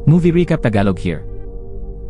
Movie Recap Tagalog here.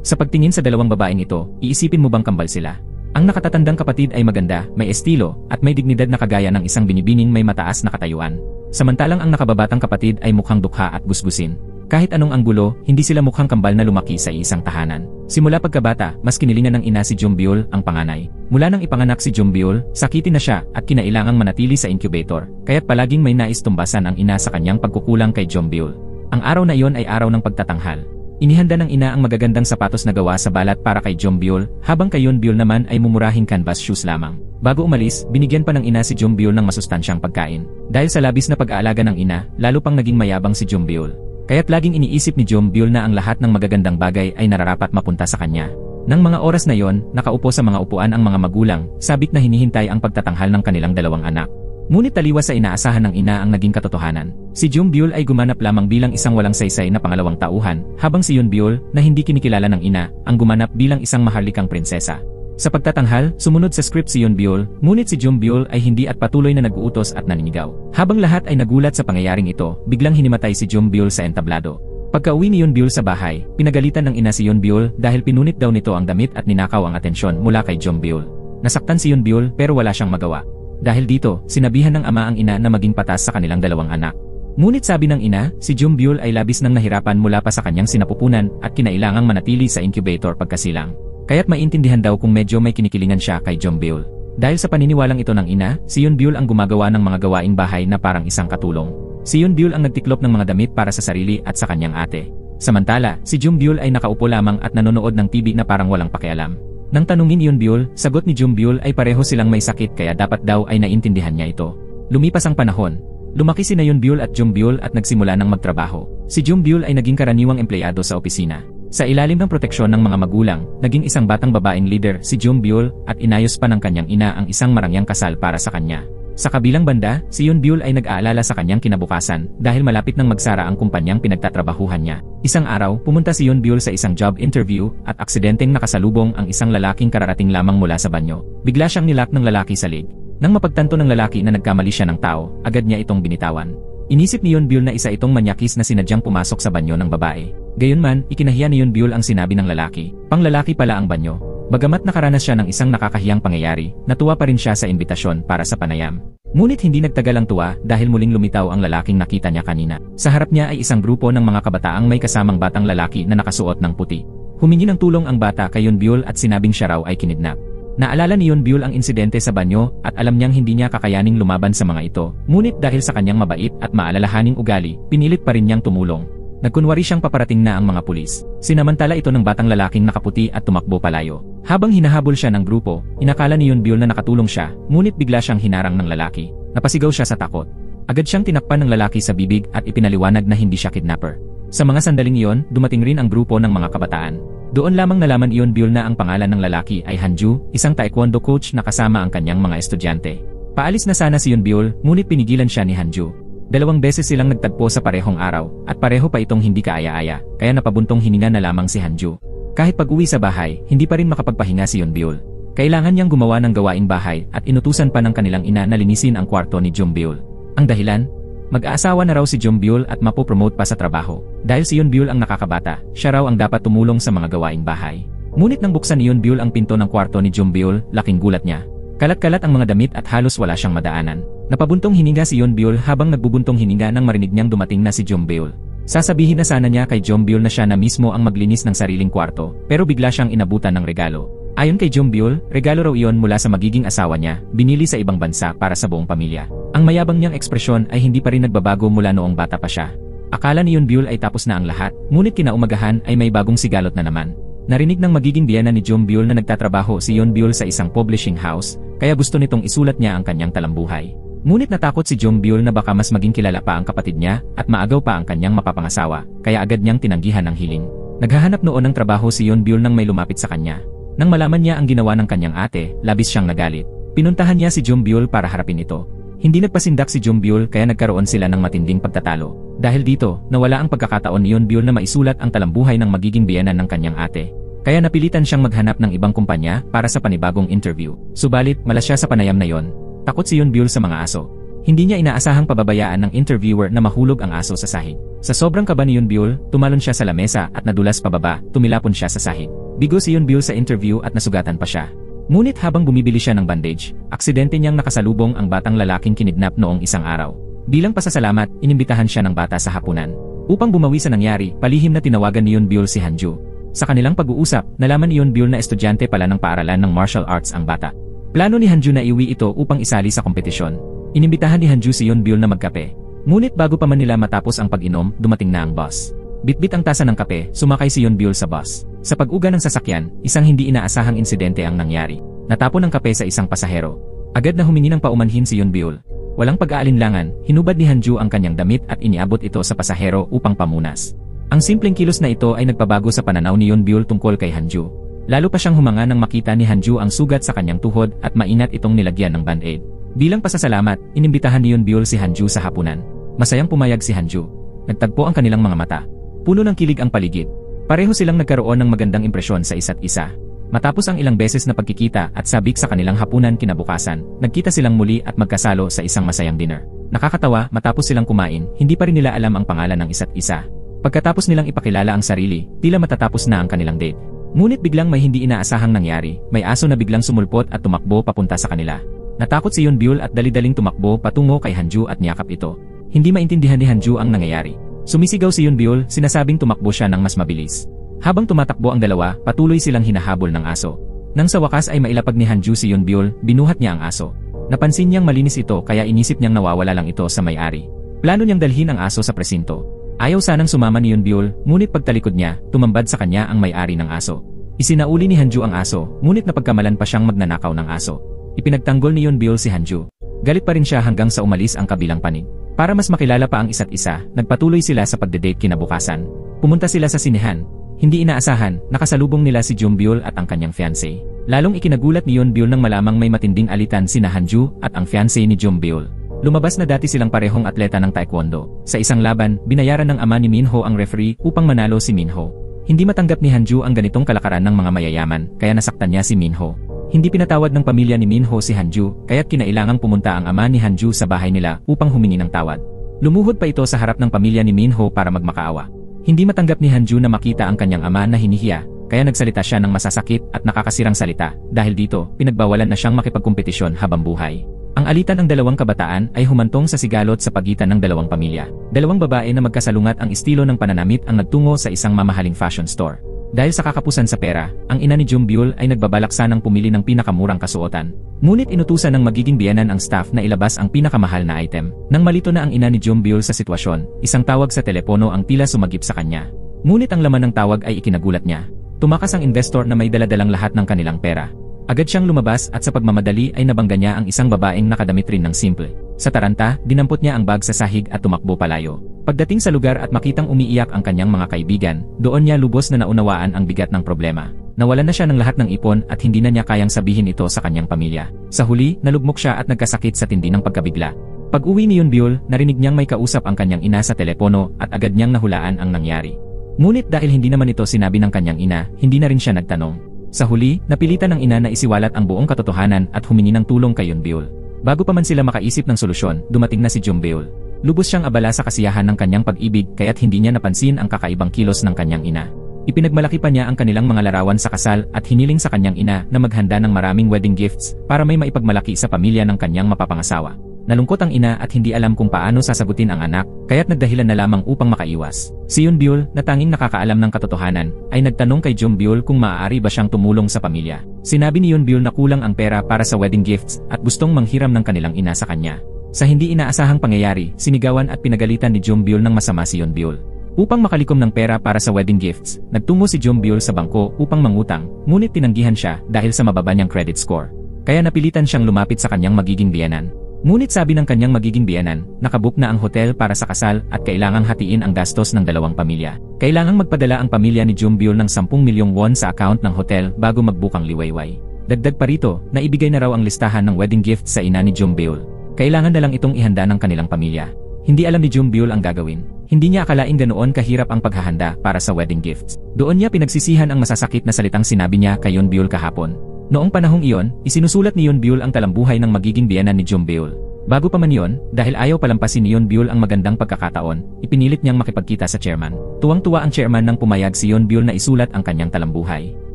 Sa pagtingin sa dalawang babaeng ito, iisipin mo bang kambal sila? Ang nakatatandang kapatid ay maganda, may estilo, at may dignidad na kagaya ng isang binibining may mataas na katayuan. Samantalang ang nakababatang kapatid ay mukhang dukha at gusgusin. Kahit anong anggulo, hindi sila mukhang kambal na lumaki sa isang tahanan. Simula pagkabata, mas kinilingan ng ina si Jumbyul, ang panganay. Mula nang ipanganak si Jumbyul, sakitin na siya at kinailangang manatili sa incubator, kaya't palaging may nais tumbasan ang ina sa kanyang pagkukulang kay Jumbyul. Ang araw na iyon ay araw ng pagtatanghal. Inihanda ng ina ang magagandang sapatos na gawa sa balat para kay Jumbyul, habang kay Yunbyul naman ay mumurahing canvas shoes lamang. Bago umalis, binigyan pa ng ina si Jumbyul ng masustansyang pagkain. Dahil sa labis na pag-aalaga ng ina, lalo pang naging mayabang si Jumbyul. Kaya't laging iniisip ni Jumbyul na ang lahat ng magagandang bagay ay nararapat mapunta sa kanya. Nang mga oras na yon, nakaupo sa mga upuan ang mga magulang, sabik na hinihintay ang pagtatanghal ng kanilang dalawang anak. Ngunit taliwas sa inaasahan ng ina ang naging katotohanan. Si Jumbyul ay gumanap lamang bilang isang walang saysay na pangalawang tauhan, habang si Yunbyul, na hindi kinikilala ng ina, ang gumanap bilang isang maharlikang prinsesa. Sa pagtatanghal, sumunod sa script si Yunbyul, ngunit si Jumbyul ay hindi at patuloy na nag-uutos at naninigaw. Habang lahat ay nagulat sa pangyayaring ito, biglang hinimatay si Jumbyul sa entablado. Pagka-uwi ni Yunbyul sa bahay, pinagalitan ng ina si Yunbyul dahil pinunit daw nito ang damit at ninakaw ang atensyon mula kay Jumbyul. Nasaktan si Yunbyul pero wala siyang magawa. Dahil dito, sinabihan ng ama ang ina na maging patas sa kanilang dalawang anak. Ngunit sabi ng ina, si Jumbyul ay labis nang nahirapan mula pa sa kanyang sinapupunan at kinailangang manatili sa incubator pagkasilang. Kaya't maintindihan daw kung medyo may kinikilingan siya kay Jumbyul. Dahil sa paniniwalang ito ng ina, si Yunbyul ang gumagawa ng mga gawaing bahay na parang isang katulong. Si Yunbyul ang nagtiklop ng mga damit para sa sarili at sa kanyang ate. Samantala, si Jumbyul ay nakaupo lamang at nanonood ng TV na parang walang pakialam. Nang tanungin ni Yunbyul, sagot ni Jumbyul ay pareho silang may sakit kaya dapat daw ay naintindihan niya ito. Lumipas ang panahon. Lumaki sina Yunbyul at Jumbyul at nagsimula ng magtrabaho. Si Jumbyul ay naging karaniwang empleyado sa opisina. Sa ilalim ng proteksyon ng mga magulang, naging isang batang babaeng leader si Jumbyul at inayos pa ng kanyang ina ang isang marangyang kasal para sa kanya. Sa kabilang banda, si Yunbyul ay nag-aalala sa kanyang kinabukasan dahil malapit nang magsara ang kumpanyang pinagtatrabahuhan niya. Isang araw, pumunta si Yunbyul sa isang job interview at aksidenteng nakasalubong ang isang lalaking kararating lamang mula sa banyo. Bigla siyang nilak ng lalaki sa leg. Nang mapagtanto ng lalaki na nagkamali siya ng tao, agad niya itong binitawan. Inisip ni Yunbyul na isa itong manyakis na sinadyang pumasok sa banyo ng babae. Gayunman, ikinahiya ni Yunbyul ang sinabi ng lalaki. Panglalaki pala ang banyo. Bagamat nakaranas siya ng isang nakakahiyang pangyayari, natuwa pa rin siya sa imbitasyon para sa panayam. Ngunit hindi nagtagal ang tuwa dahil muling lumitaw ang lalaking nakita niya kanina. Sa harap niya ay isang grupo ng mga kabataang may kasamang batang lalaki na nakasuot ng puti. Humingi ng tulong ang bata kay Yunbyul at sinabing siya raw ay kinidnap. Naalala ni Yunbyul ang insidente sa banyo at alam niyang hindi niya kakayaning lumaban sa mga ito. Ngunit dahil sa kanyang mabait at maalalahaning ugali, pinilit pa rin niyang tumulong. Nagkunwari siyang paparating na ang mga pulis. Sinamantala ito ng batang lalaking nakaputi at tumakbo palayo. Habang hinahabol siya ng grupo, inakala ni Yunbyul na nakatulong siya, ngunit bigla siyang hinarang ng lalaki. Napasigaw siya sa takot. Agad siyang tinakpan ng lalaki sa bibig at ipinaliwanag na hindi siya kidnapper. Sa mga sandaling iyon, dumating rin ang grupo ng mga kabataan. Doon lamang nalaman ni Yunbyul na ang pangalan ng lalaki ay Hanju, isang taekwondo coach na kasama ang kanyang mga estudyante. Paalis na sana si Yunbyul, ngunit pinigilan siya ni Hanju. 2 beses silang nagtagpo sa parehong araw, at pareho pa itong hindi kaaya-aya, kaya napabuntong hininga na lamang si Hanju. Kahit pag-uwi sa bahay, hindi pa rin makapagpahinga si Yunbyul. Kailangan niyang gumawa ng gawaing bahay at inutusan pa ng kanilang ina na linisin ang kwarto ni Jumbyul. Ang dahilan? Mag-aasawa na raw si Jumbyul at mapopromote pa sa trabaho. Dahil si Yunbyul ang nakakabata, siya raw ang dapat tumulong sa mga gawaing bahay. Ngunit nang buksan ni Yunbyul ang pinto ng kwarto ni Jumbyul, laking gulat niya. Kalat-kalat ang mga damit at halos wala siyang madaanan. Napabuntong hininga si Yunbyul habang nagbubuntong hininga nang marinig niyang dumating na si Jumbyul. Sasabihin na sana niya kay Jumbyul na siya na mismo ang maglinis ng sariling kwarto, pero bigla siyang inabutan ng regalo. Ayon kay Jumbyul, regalo raw iyon mula sa magiging asawa niya, binili sa ibang bansa para sa buong pamilya. Ang mayabang niyang ekspresyon ay hindi pa rin nagbabago mula noong bata pa siya. Akala ni Yunbyul ay tapos na ang lahat, ngunit kinaumagahan ay may bagong sigalot na naman. Narinig ng magiging biyana ni Jumbyul na nagtatrabaho si Yunbyul sa isang publishing house, kaya gusto nitong isulat niya ang kanyang talambuhay. Ngunit natakot si Jumbyul na baka mas maging kilala pa ang kapatid niya at maagaw pa ang kanyang mapapangasawa, kaya agad niyang tinanggihan ang hiling. Naghahanap noon ng trabaho si Yunbyul nang may lumapit sa kanya. Nang malaman niya ang ginawa ng kanyang ate, labis siyang nagalit. Pinuntahan niya si Jumbyul para harapin ito. Hindi nagpasindak si Jumbyul kaya nagkaroon sila ng matinding pagtatalo. Dahil dito, nawala ang pagkakataon ni Yunbyul na maisulat ang talambuhay ng magiging biyenan ng kanyang ate. Kaya napilitan siyang maghanap ng ibang kumpanya para sa panibagong interview. Subalit, malas siya sa panayam na yon. Takot si Yunbyul sa mga aso. Hindi niya inaasahang pababayaan ng interviewer na mahulog ang aso sa sahig. Sa sobrang kaba ni Yunbyul, tumalon siya sa lamesa at nadulas pababa, tumilapon siya sa sahig. Bigo si Yunbyul sa interview at nasugatan pa siya. Ngunit habang bumibili siya ng bandage, aksidente niyang nakasalubong ang batang lalaking kinidnap noong isang araw. Bilang pasasalamat, inimbitahan siya ng bata sa hapunan. Upang bumawi sa nangyari, palihim na tinawagan ni Yunbyul si Hanju. Sa kanilang pag-uusap, nalaman ni Yunbyul na estudyante pala ng paaralan ng martial arts ang bata. Plano ni Hanju na iwi ito upang isali sa kompetisyon. Inimbitahan ni Hanju si Yunbyul na magkape. Ngunit bago pa man nila matapos ang pag-inom, dumating na ang boss. Bitbit ang tasa ng kape, sumakay si Yunbyul sa bus. Sa pag-uga ng sasakyan, isang hindi inaasahang insidente ang nangyari. Natapon ang kape sa isang pasahero. Agad na humingi ng paumanhin si Yunbyul. Walang pag-aalinlangan, hinubad ni Hanju ang kanyang damit at iniabot ito sa pasahero upang pamunas. Ang simpleng kilos na ito ay nagpabago sa pananaw ni Yunbyul tungkol kay Hanju. Lalo pa siyang humanga nang makita ni Hanju ang sugat sa kanyang tuhod at maingat itong nilagyan ng band-aid. Bilang pasasalamat, inimbitahan ni Yunbyul si Hanju sa hapunan. Masayang pumayag si Hanju. Nagtagpo ang kanilang mga mata. Puno ng kilig ang paligid. Pareho silang nagkaroon ng magandang impresyon sa isa't isa. Matapos ang ilang beses na pagkikita at sabik sa kanilang hapunan kinabukasan, nagkita silang muli at magkasalo sa isang masayang dinner. Nakakatawa, matapos silang kumain, hindi pa rin nila alam ang pangalan ng isa't isa. Pagkatapos nilang ipakilala ang sarili, tila matatapos na ang kanilang date. Ngunit biglang may hindi inaasahang nangyari, may aso na biglang sumulpot at tumakbo papunta sa kanila. Natakot si Yunbyul at dali-daling tumakbo patungo kay Hanju at niyakap ito. Hindi maintindihan ni Hanju ang nangyayari. Sumisigaw si Yunbyul, sinasabing tumakbo siya ng mas mabilis. Habang tumatakbo ang dalawa, patuloy silang hinahabol ng aso. Nang sa wakas ay mailapag ni Hanju si Yunbyul, binuhat niya ang aso. Napansin niyang malinis ito kaya inisip niyang nawawala lang ito sa may-ari. Plano niyang dalhin ang aso sa presinto. Ayaw sanang sumama ni Yunbyul, ngunit pagtalikod niya, tumambad sa kanya ang may-ari ng aso. Isinauli ni Hanju ang aso, ngunit napagkamalan pa siyang magnanakaw ng aso. Ipinagtanggol ni Yunbyul si Hanju. Galit pa rin siya hanggang sa umalis ang kabilang panig. Para mas makilala pa ang isa't isa, nagpatuloy sila sa pagde-date kinabukasan. Pumunta sila sa sinehan. Hindi inaasahan, nakasalubong nila si Yunbyul at ang kanyang fiancé. Lalong ikinagulat ni Yunbyul nang malamang may matinding alitan sina Hanju at ang fiancé ni Yunbyul. Lumabas na dati silang parehong atleta ng taekwondo. Sa isang laban, binayaran ng ama ni Minho ang referee upang manalo si Minho. Hindi matanggap ni Hanju ang ganitong kalakaran ng mga mayayaman, kaya nasaktan niya si Minho. Hindi pinatawad ng pamilya ni Minho si Hanju, kaya't kinailangang pumunta ang ama ni Hanju sa bahay nila upang humingi ng tawad. Lumuhod pa ito sa harap ng pamilya ni Minho para magmakaawa. Hindi matanggap ni Hanju na makita ang kanyang ama na hinihiya, kaya nagsalita siya ng masasakit at nakakasirang salita. Dahil dito, pinagbawalan na siyang makipagkompetisyon habang buhay. Ang alitan ng dalawang kabataan ay humantong sa sigalot sa pagitan ng dalawang pamilya. Dalawang babae na magkasalungat ang estilo ng pananamit ang nagtungo sa isang mamahaling fashion store. Dahil sa kakapusan sa pera, ang ina ni Yunbyul ay nagbabalak sanang pumili ng pinakamurang kasuotan. Ngunit inutusan ng magiging biyenan ang staff na ilabas ang pinakamahal na item. Nang malito na ang ina ni Yunbyul sa sitwasyon, isang tawag sa telepono ang tila sumagip sa kanya. Ngunit ang laman ng tawag ay ikinagulat niya. Tumakas ang investor na may daladalang lahat ng kanilang pera. Agad siyang lumabas at sa pagmamadali ay nabangga niya ang isang babaeng nakadamit rin ng simple. Sa taranta, dinampot niya ang bag sa sahig at tumakbo palayo. Pagdating sa lugar at makitang umiiyak ang kanyang mga kaibigan, doon niya lubos na naunawaan ang bigat ng problema. Nawalan na siya ng lahat ng ipon at hindi na niya kayang sabihin ito sa kanyang pamilya. Sa huli, nalugmok siya at nagkasakit sa tindi ng pagkabigla. Pag-uwi ni Yunbyul, narinig niyang may kausap ang kanyang ina sa telepono at agad niyang nahulaan ang nangyari. Ngunit dahil hindi naman ito sinabi ng kanyang ina, hindi na rin siya nagtanong. Sa huli, napilitan ng ina na isiwalat ang buong katotohanan at humingi ng tulong kay Yunbyul. Bago pa man sila makaisip ng solusyon, dumating na si Yunbyul. Lubos siyang abala sa kasiyahan ng kanyang pag-ibig kaya't hindi niya napansin ang kakaibang kilos ng kanyang ina. Ipinagmalaki pa niya ang kanilang mga larawan sa kasal at hiniling sa kanyang ina na maghanda ng maraming wedding gifts para may maipagmalaki sa pamilya ng kanyang mapapangasawa. Nalungkot ang ina at hindi alam kung paano sasagutin ang anak, kaya't nagdahilan na lamang upang makaiwas. Si Yunbyul, na tanging nakakaalam ng katotohanan, ay nagtanong kay Yunbyul kung maaari ba siyang tumulong sa pamilya. Sinabi ni Yunbyul na kulang ang pera para sa wedding gifts at gustong manghiram ng kanilang ina sa kanya. Sa hindi inaasahang pangyayari, sinigawan at pinagalitan ni Yunbyul ng masama si Yunbyul. Upang makalikom ng pera para sa wedding gifts, nagtungo si Yunbyul sa bangko upang mangutang, ngunit tinanggihan siya dahil sa mababa niyang credit score. Kaya napilitan siyang lumapit sa kanyang magiging biyenan. Ngunit sabi ng kanyang magiging biyenan, nakabook na ang hotel para sa kasal at kailangang hatiin ang gastos ng dalawang pamilya. Kailangang magpadala ang pamilya ni Yunbyul ng 10 milyong won sa account ng hotel bago mag-book ang liwayway. Dagdag pa rito, naibigay na raw ang listahan ng wedding gift sa ina ni Yunbyul. Kailangan na lang itong ihanda ng kanilang pamilya. Hindi alam ni Yunbyul ang gagawin. Hindi niya akalaing ganoon kahirap ang paghahanda para sa wedding gifts. Doon niya pinagsisihan ang masasakit na salitang sinabi niya kay Yunbyul kahapon. Noong panahong iyon, isinusulat ni Yunbyul ang talambuhay ng magiging biyenan ni Yunbyul. Bago pa man yon, dahil ayaw palampasin ni Yeonbyul ang magandang pagkakataon, ipinilit niyang makipagkita sa chairman. Tuwang-tuwa ang chairman nang pumayag si Yeonbyul na isulat ang kanyang talambuhay.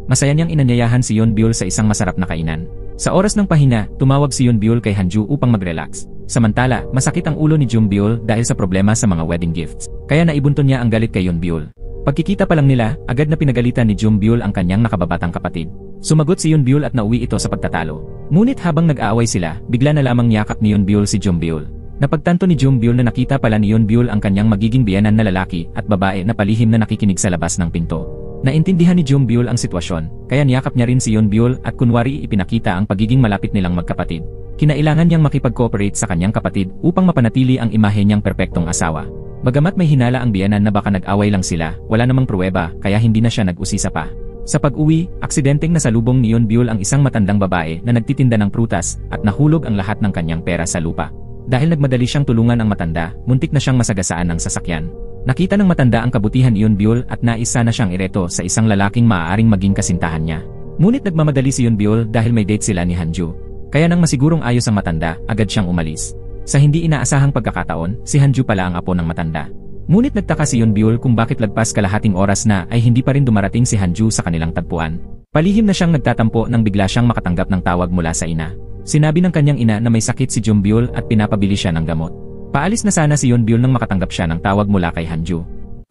Masaya niyang inanyayahan si Yeonbyul sa isang masarap na kainan. Sa oras ng pahinga, tumawag si Yeonbyul kay Hanju upang mag-relax. Samantala, masakit ang ulo ni Jeombyul dahil sa problema sa mga wedding gifts. Kaya naibunton niya ang galit kay Yeonbyul. Pagkikita pa lang nila, agad na pinagalitan ni Jeombyul ang kanyang nakababatang kapatid. Sumagot si Yeonbyul at nauwi ito sa pagtatalo. Ngunit habang nag-aaway sila, bigla na lamang niyakap ni Yeonbyul si Jeombyul. Napagtanto ni Jeombyul na nakita pala ni Yeonbyul ang kanyang magiging biyenan na lalaki at babae na palihim na nakikinig sa labas ng pinto. Naintindihan ni Jeombyul ang sitwasyon, kaya niyakap niya rin si Yeonbyul at kunwari ipinakita ang pagiging malapit nilang magkapatid. Kinailangan niyang makipag-cooperate sa kanyang kapatid upang mapanatili ang imahe niyang perpektong asawa. Bagamat may hinala ang biyenan na baka nag-away lang sila, wala namang pruweba kaya hindi na siya nag-usisa pa. Sa pag-uwi, aksidenteng nasalubong ni Yeonbyul ang isang matandang babae na nagtitinda ng prutas at nahulog ang lahat ng kanyang pera sa lupa. Dahil nagmadali siyang tulungan ang matanda, muntik na siyang masagasaan ng sasakyan. Nakita ng matanda ang kabutihan ni Yeonbyul at nais sana siyang ireto sa isang lalaking maaaring maging kasintahan niya. Ngunit nagmamadali si Yeonbyul dahil may date sila ni Hanju. Kaya nang masigurong ayos ang matanda, agad siyang umalis. Sa hindi inaasahang pagkakataon, si Hanju pala ang apo ng matanda. Ngunit nagtaka si Yeonbyul kung bakit lagpas kalahating oras na ay hindi pa rin dumarating si Hanju sa kanilang tagpuan. Palihim na siyang nagtatampo nang bigla siyang makatanggap ng tawag mula sa ina. Sinabi ng kanyang ina na may sakit si Jeombyul at pinapabili siya ng gamot. Paalis na sana si Yeonbyul nang makatanggap siya ng tawag mula kay Hanju.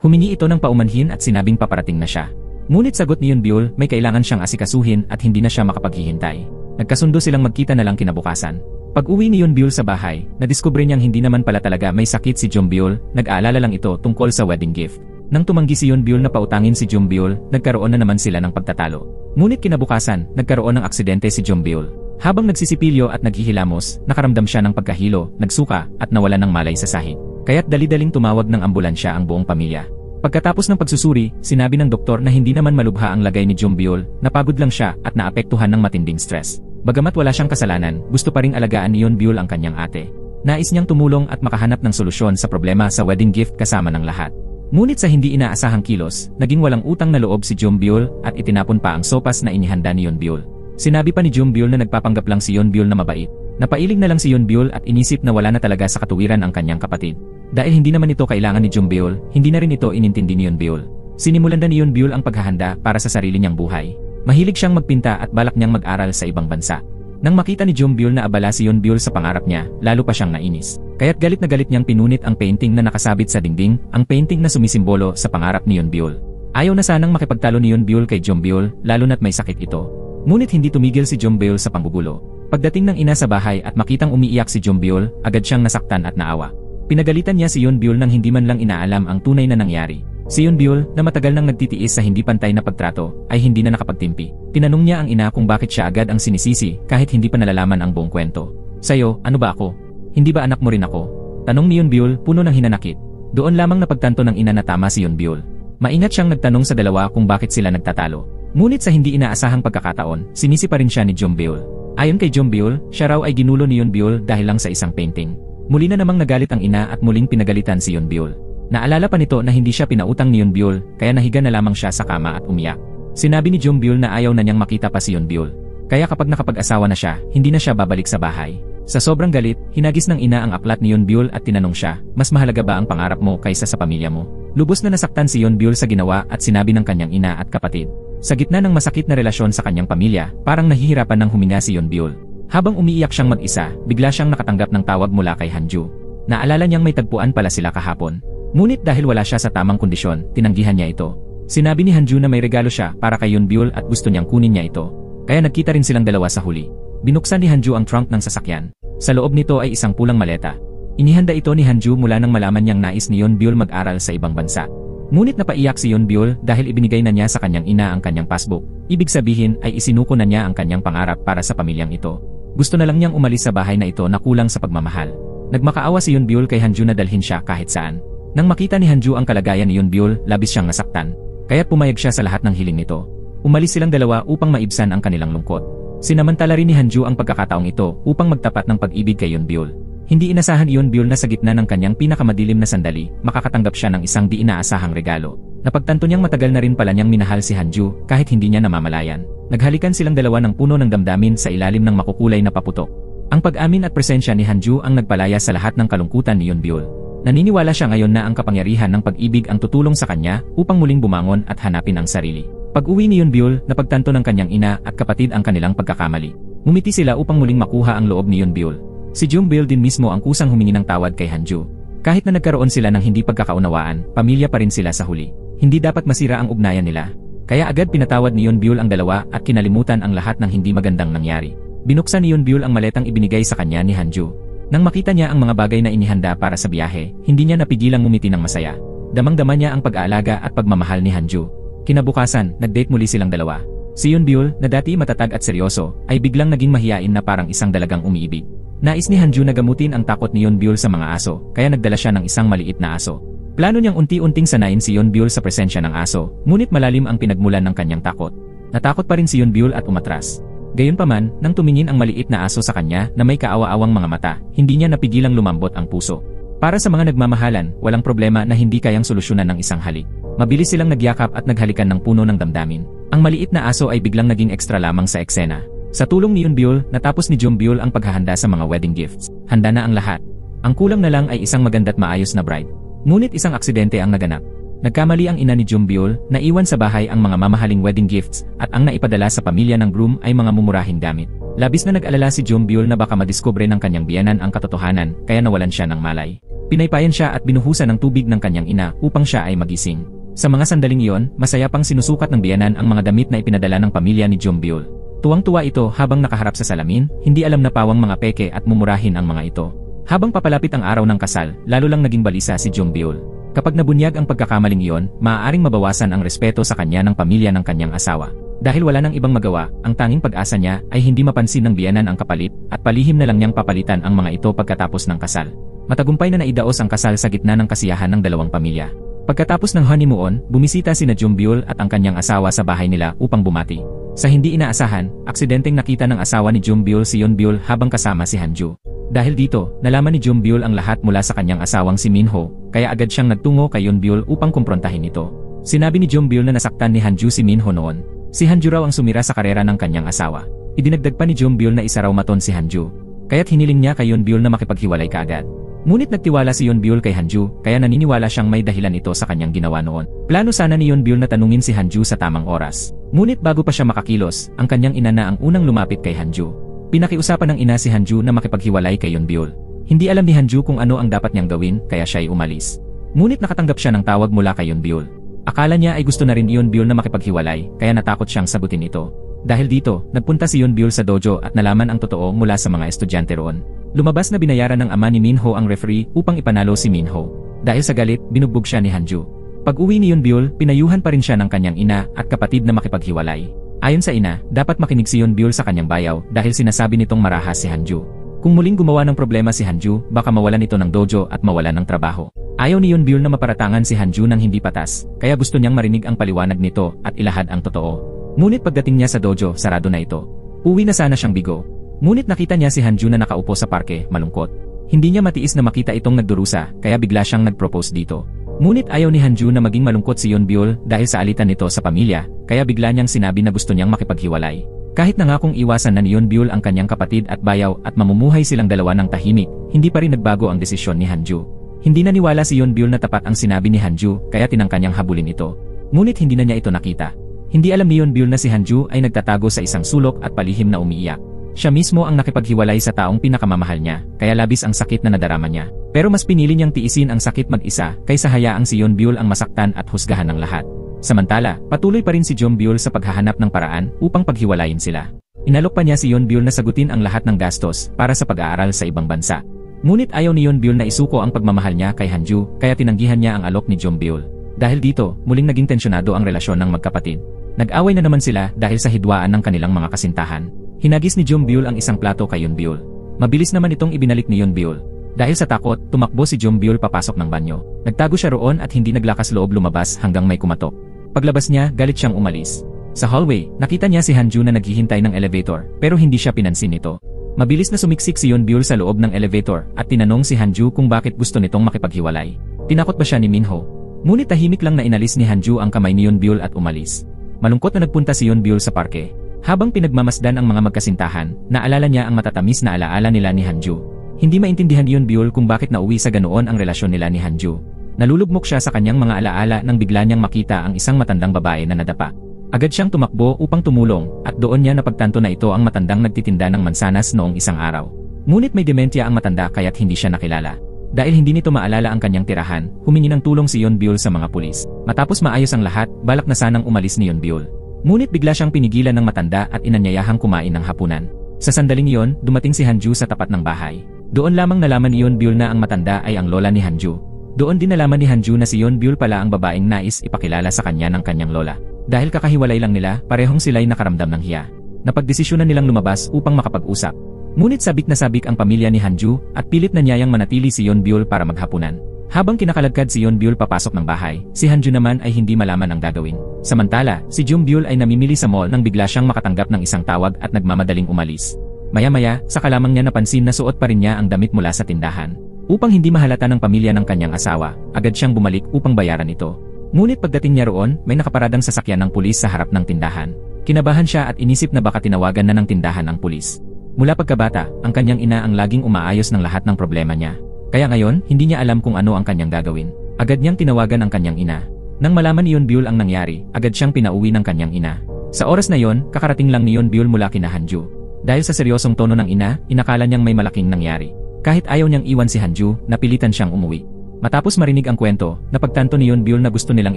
Humingi ito ng paumanhin at sinabing paparating na siya. Ngunit sagot ni Yeonbyul, may kailangan siyang asikasuhin at hindi na siya makapaghihintay. Nagkasundo silang magkita na lang kinabukasan. Pag-uwi ni Yeonbyul sa bahay, nadiskubre niyang hindi naman pala talaga may sakit si Jeombyul, nag-aalala lang ito tungkol sa wedding gift. Nang tumanggi si Yeonbyul na pautangin si Jeombyul, nagkaroon na naman sila ng pagtatalo. Ngunit kinabukasan, nagkaroon ng aksidente si Jeombyul. Habang nagsisipilyo at naghihilamos, nakaramdam siya ng pagkahilo, nagsuka, at nawalan ng malay sa sahig. Kaya't dali-daling tumawag ng ambulansya ang buong pamilya. Pagkatapos ng pagsusuri, sinabi ng doktor na hindi naman malubha ang lagay ni Jeombyul, napagod lang siya at naapektuhan ng matinding stress. Bagamat wala siyang kasalanan, gusto pa ring alagaan ni Yeonbyul ang kanyang ate. Nais niyang tumulong at makahanap ng solusyon sa problema sa wedding gift kasama ng lahat. Ngunit sa hindi inaasahang kilos, naging walang utang na loob si Jeombyul at itinapon pa ang sopas na inihanda ni Yeonbyul. Sinabi pa ni Jeombyul na nagpapanggap lang si Yeonbyul na mabait. Napailing na lang si Yeonbyul at inisip na wala na talaga sa katuwiran ang kanyang kapatid. Dahil hindi naman ito kailangan ni Jeombyul, hindi na rin ito inintindi ni Yeonbyul. Sinimulan na ni Yeonbyul ang paghahanda para sa sarili niyang buhay. Mahilig siyang magpinta at balak niyang mag-aral sa ibang bansa. Nang makita ni Jeombyul na abala si Yeonbyul sa pangarap niya, lalo pa siyang nainis. Kaya't galit na galit niyang pinunit ang painting na nakasabit sa dingding, ang painting na sumisimbolo sa pangarap ni Yeonbyul. Ayaw na sanang makipagtalo ni Yeonbyul kay Jeombyul, lalo na't may sakit ito. Ngunit hindi tumigil si Jeombyul sa panggugulo. Pagdating ng ina sa bahay at makitang umiiyak si Jeombyul, agad siyang nasaktan at naawa. Pinagalitan niya si Yeonbyul nang hindi man lang inaalam ang tunay na nangyari. Si Yeonbyul, na matagal nang nagtitiis sa hindi pantay na pagtrato, ay hindi na nakapagtimpi. Tinanong niya ang ina kung bakit siya agad ang sinisisi kahit hindi pa nalalaman ang buong kwento. "Sa'yo, ano ba ako? Hindi ba anak mo rin ako?" Tanong ni Yeonbyul, puno ng hinanakit. Doon lamang napagtanto ng ina na tama si Yeonbyul. Maingat siyang nagtanong sa dalawa kung bakit sila nagtatalo. Ngunit sa hindi inaasahang pagkakataon, sinisi pa rin siya ni Jeombyul. Ayon kay Jeombyul, siya raw ay ginulo ni Yeonbyul dahil lang sa isang painting. Muli na namang nagalit ang ina at muling pinagalitan si Yeonbyul. Naalala pa nito na hindi siya pinautang ni Yeonbyul, kaya nahiga na lamang siya sa kama at umiyak. Sinabi ni Jeombyul na ayaw na niyang makita pa si Yeonbyul. Kaya kapag nakapag-asawa na siya, hindi na siya babalik sa bahay. Sa sobrang galit, hinagis ng ina ang aklat ni Yeonbyul at tinanong siya, "Mas mahalaga ba ang pangarap mo kaysa sa pamilya mo?" Lubos na nasaktan si Yeonbyul sa ginawa at sinabi ng kanyang ina at kapatid. Sa gitna ng masakit na relasyon sa kanyang pamilya, parang nahihirapan ng huminga si Yeonbyul. Habang umiiyak siyang mag-isa, bigla siyang nakatanggap ng tawag mula kay Hanju. Naalala niyang may tagpuan pala sila kahapon. Ngunit dahil wala siya sa tamang kondisyon, tinanggihan niya ito. Sinabi ni Hanju na may regalo siya para kay Yeonbyul at gusto niyang kunin niya ito. Kaya nagkita rin silang dalawa sa huli. Binuksan ni Hanju ang trunk ng sasakyan. Sa loob nito ay isang pulang maleta. Inihanda ito ni Hanju mula nang malaman niyang nais ni Yeonbyul mag-aral sa ibang bansa. Ngunit napaiyak si Yeonbyul dahil ibinigay na niya sa kanyang ina ang kanyang passbook. Ibig sabihin ay isinuko na niya ang kanyang pangarap para sa pamilyang ito. Gusto na lang niyang umalis sa bahay na ito na kulang sa pagmamahal. Nagmakaawa si Yeonbyul kay Hanju na dalhin siya kahit saan. Nang makita ni Hanju ang kalagayan ni Yeonbyul, labis siyang nasaktan. Kaya't pumayag siya sa lahat ng hiling nito. Umalis silang dalawa upang maibsan ang kanilang lungkot. Sinamantala rin ni Hanju ang pagkakataong ito upang magtapat ng pag-ibig kay Yeonbyul. Hindi inasahan ni Yeonbyul na sa gitna ng kanyang pinakamadilim na sandali, makakatanggap siya ng isang di inaasahang regalo. Napagtanto niyang matagal na rin pala niyang minahal si Hanju kahit hindi niya namamalayan. Naghalikan silang dalawa ng puno ng damdamin sa ilalim ng makukulay na paputok. Ang pag-amin at presensya ni Hanju ang nagpalaya sa lahat ng kalungkutan ni Yunbyul. Naniniwala siya ngayon na ang kapangyarihan ng pag-ibig ang tutulong sa kanya upang muling bumangon at hanapin ang sarili. Pag-uwi ni Yunbyul, napagtanto ng kanyang ina at kapatid ang kanilang pagkakamali. Ngumiti sila upang muling makuha ang loob ni Yunbyul. Si Jungbyul din mismo ang kusang humingi ng tawad kay Hanju. Kahit na nagkaroon sila ng hindi pagkakaunawaan, pamilya pa rin sila sa huli. Hindi dapat masira ang ugnayan nila. Kaya agad pinatawad ni Yunbyul ang dalawa at kinalimutan ang lahat ng hindi magandang nangyari. Binuksan ni Yunbyul ang maletang ibinigay sa kanya ni Hanju. Nang makita niya ang mga bagay na inihanda para sa biyahe, hindi niya napigilang ngumiti ng masaya. Damang-dama niya ang pag-aalaga at pagmamahal ni Hanju. Kinabukasan, nag-date muli silang dalawa. Si Yunbyul, na dati matatag at seryoso, ay biglang naging mahiyain na parang isang dalagang umiibig. Nais ni Hanju na gamutin ang takot ni Yunbyul sa mga aso, kaya nagdala siya ng isang maliit na aso. Plano niyang unti-unting sanayin si Yunbyul sa presensya ng aso, ngunit malalim ang pinagmulan ng kanyang takot. Natakot pa rin si Yunbyul at umatras. Gayunpaman, nang tumingin ang maliit na aso sa kanya na may kaawa-awang mga mata, hindi niya napigilang lumambot ang puso. Para sa mga nagmamahalan, walang problema na hindi kayang solusyonan ng isang halik. Mabilis silang nagyakap at naghalikan ng puno ng damdamin. Ang maliit na aso ay biglang naging ekstra lamang sa eksena. Sa tulong ni Yunbyul, natapos ni Jungbyul ang paghahanda sa mga wedding gifts. Handa na ang lahat. Ang kulang na lang ay isang maganda't maayos na bride. Ngunit isang aksidente ang naganap. Nagkamali ang ina ni Jungbyul, na iwan sa bahay ang mga mamahaling wedding gifts at ang naipadala sa pamilya ng groom ay mga mumurahing damit. Labis na nag-alala si Jungbyul na baka madiskubre ng kanyang biyenan ang katotohanan, kaya nawalan siya ng malay. Pinaypayan siya at binuhusan ng tubig ng kanyang ina upang siya ay magising. Sa mga sandaling iyon, masaya pang sinusukat ng biyenan ang mga damit na ipinadala ng pamilya ni Jungbyul. Tuwang-tuwa ito habang nakaharap sa salamin, hindi alam na pawang mga peke at mumurahin ang mga ito. Habang papalapit ang araw ng kasal, lalo lang naging balisa si Jungbyul. Kapag nabunyag ang pagkakamaling iyon, maaaring mabawasan ang respeto sa kanya ng pamilya ng kanyang asawa. Dahil wala nang ibang magawa, ang tanging pag-asa niya ay hindi mapansin ng biyenan ang kapalit at palihim na lang niyang papalitan ang mga ito pagkatapos ng kasal. Matagumpay na naidaos ang kasal sa gitna ng kasiyahan ng dalawang pamilya. Pagkatapos ng honeymoon, bumisita sina Jungbyul at ang kanyang asawa sa bahay nila upang bumati. Sa hindi inaasahan, aksidenteng nakita ng asawa ni Jungbyul si Yunbyul habang kasama si Hanju. Dahil dito, nalaman ni Jungbyul ang lahat mula sa kanyang asawang si Minho, kaya agad siyang nagtungo kay Yunbyul upang kumprontahin ito. Sinabi ni Jungbyul na nasaktan ni Hanju si Minho noon. Si Hanju raw ang sumira sa karera ng kanyang asawa. Idinagdag pa ni Jungbyul na isa raw maton si Hanju. Kaya't hiniling niya kay Yunbyul na makipaghiwalay kaagad. Ngunit nagtiwala si Yunbyul kay Hanju, kaya naniniwala siyang may dahilan ito sa kanyang ginawa noon. Plano sana ni Yunbyul na tanungin si Hanju sa tamang oras. Ngunit bago pa siya makakilos, ang kanyang ina na ang unang lumapit kay Hanju. Pinakiusapan ng ina si Hanju na makipaghiwalay kay Yunbyul. Hindi alam ni Hanju kung ano ang dapat niyang gawin, kaya siya ay umalis. Ngunit nakatanggap siya ng tawag mula kay Yunbyul. Akala niya ay gusto na rin ni Yunbyul na makipaghiwalay, kaya natakot siyang sagutin ito. Dahil dito, nagpunta si Yunbyul sa dojo at nalaman ang totoo mula sa mga estudyante roon. Lumabas na binayaran ng ama ni Minho ang referee upang ipanalo si Minho. Dahil sa galit, binugbog siya ni Hanju. Pag-uwi ni Yunbyul, pinayuhan pa rin siya ng kanyang ina at kapatid na makipaghiwalay. Ayon sa ina, dapat makinig si Yunbyul sa kanyang bayaw dahil sinasabi nitong marahas si Hanju. Kung muling gumawa ng problema si Hanju, baka mawalan ito ng dojo at mawalan ng trabaho. Ayaw ni Yunbyul na maparatangan si Hanju ng hindi patas, kaya gusto niyang marinig ang paliwanag nito at ilahad ang totoo. Ngunit pagdating niya sa dojo, sarado na ito. Uwi na sana siyang bigo. Ngunit nakita niya si Hanju na nakaupo sa parke, malungkot. Hindi niya matiis na makita itong nagdurusa, kaya bigla siyang nag-propose dito. Ngunit ayaw ni Hanju na maging malungkot si Yunbyul dahil sa alitan nito sa pamilya, kaya bigla niyang sinabi na gusto niyang makipaghiwalay. Kahit nangakong iwasan na ni Yunbyul ang kanyang kapatid at bayaw at mamumuhay silang dalawa ng tahimik, hindi pa rin nagbago ang desisyon ni Hanju. Hindi naniwala si Yunbyul na tapat ang sinabi ni Hanju, kaya tinangka niyang habulin ito. Ngunit hindi na niya ito nakita. Hindi alam ni Yunbyul na si Hanju ay nagtatago sa isang sulok at palihim na umiiyak. Siya mismo ang nakipaghiwalay sa taong pinakamamahal niya, kaya labis ang sakit na nadarama niya. Pero mas pinili niyang tiisin ang sakit mag-isa kaysa hayaang si Yunbyul ang masaktan at husgahan ng lahat. Samantala, patuloy pa rin si Jungbyul sa paghahanap ng paraan upang paghiwalayin sila. Inalok pa niya si Yunbyul na sagutin ang lahat ng gastos para sa pag-aaral sa ibang bansa. Ngunit ayaw ni Yunbyul na isuko ang pagmamahal niya kay Hanju, kaya tinanggihan niya ang alok ni Jungbyul. Dahil dito, muling naging tensyonado ang relasyon ng magkapatid. Nag-away na naman sila dahil sa hidwaan ng kanilang mga kasintahan. Hinagis ni Jungbyul ang isang plato kay Yunbyul. Mabilis naman itong ibinalik ni Yunbyul. Dahil sa takot, tumakbo si Jungbyul papasok ng banyo. Nagtago siya roon at hindi naglakas loob lumabas hanggang may kumatok. Paglabas niya, galit siyang umalis. Sa hallway, nakita niya si Hanju na naghihintay ng elevator, pero hindi siya pinansin nito. Mabilis na sumiksik si Yunbyul sa loob ng elevator at tinanong si Hanju kung bakit gusto nitong makipaghiwalay. Tinakot ba siya ni Minho? Ngunit tahimik lang na inalis ni Hanju ang kamay ni Yunbyul at umalis. Malungkot na nagpunta si Yunbyul sa parke. Habang pinagmamasdan ang mga magkasintahan, naalala niya ang matatamis na alaala nila ni Hanju. Hindi maintindihan ni Yonbyul kung bakit nauwi sa ganoon ang relasyon nila ni Hanju. Nalulugmok siya sa kanyang mga alaala nang bigla niyang makita ang isang matandang babae na nadapa. Agad siyang tumakbo upang tumulong at doon niya napagtanto na ito ang matandang nagtitinda ng mansanas noong isang araw. Ngunit may dementia ang matanda kaya't hindi siya nakilala. Dahil hindi nito maalala ang kanyang tirahan, humingi ng tulong si Yonbyul sa mga pulis. Matapos maayos ang lahat, balak na sanang umalis ni Yonbyul. Ngunit bigla siyang pinigilan ng matanda at inanyayahang kumain ng hapunan. Sa sandaling iyon, dumating si Hanju sa tapat ng bahay. Doon lamang nalaman ni Yonbyul na ang matanda ay ang lola ni Hanju. Doon din nalaman ni Hanju na si Yonbyul pala ang babaeng nais ipakilala sa kanya ng kanyang lola. Dahil kakahiwalay lang nila, parehong sila'y nakaramdam ng hiya. Napagdesisyonan nilang lumabas upang makapag-usap. Ngunit sabik na sabik ang pamilya ni Hanju at pilit na niyayang manatili si Yonbyul para maghapunan. Habang kinakaladkad si Yonbyul papasok ng bahay, si Hanju naman ay hindi malaman ang gagawin. Samantala, si Yonbyul ay namimili sa mall nang bigla siyang makatanggap ng isang tawag at nagmamadaling umalis. Maya-maya, saka lamang niya napansin na suot pa rin niya ang damit mula sa tindahan. Upang hindi mahalata ng pamilya ng kanyang asawa, agad siyang bumalik upang bayaran ito. Ngunit pagdating niya roon, may nakaparadang sasakyan ng pulis sa harap ng tindahan. Kinabahan siya at inisip na baka tinawagan na ng tindahan ang pulis. Mula pagkabata, ang kanyang ina ang laging umaayos ng lahat ng problema niya. Kaya ngayon, hindi niya alam kung ano ang kanyang gagawin. Agad niyang tinawagan ang kanyang ina. Nang malaman ni Yonbyul ang nangyari, agad siyang pinauwi ng kanyang ina. Sa oras na yon, kakarating lang ni Yonbyul mula kina Hanju. Dahil sa seryosong tono ng ina, inakala niyang may malaking nangyari. Kahit ayaw niyang iwan si Hanju, napilitan siyang umuwi. Matapos marinig ang kwento, napagtanto ni Yonbyul na gusto nilang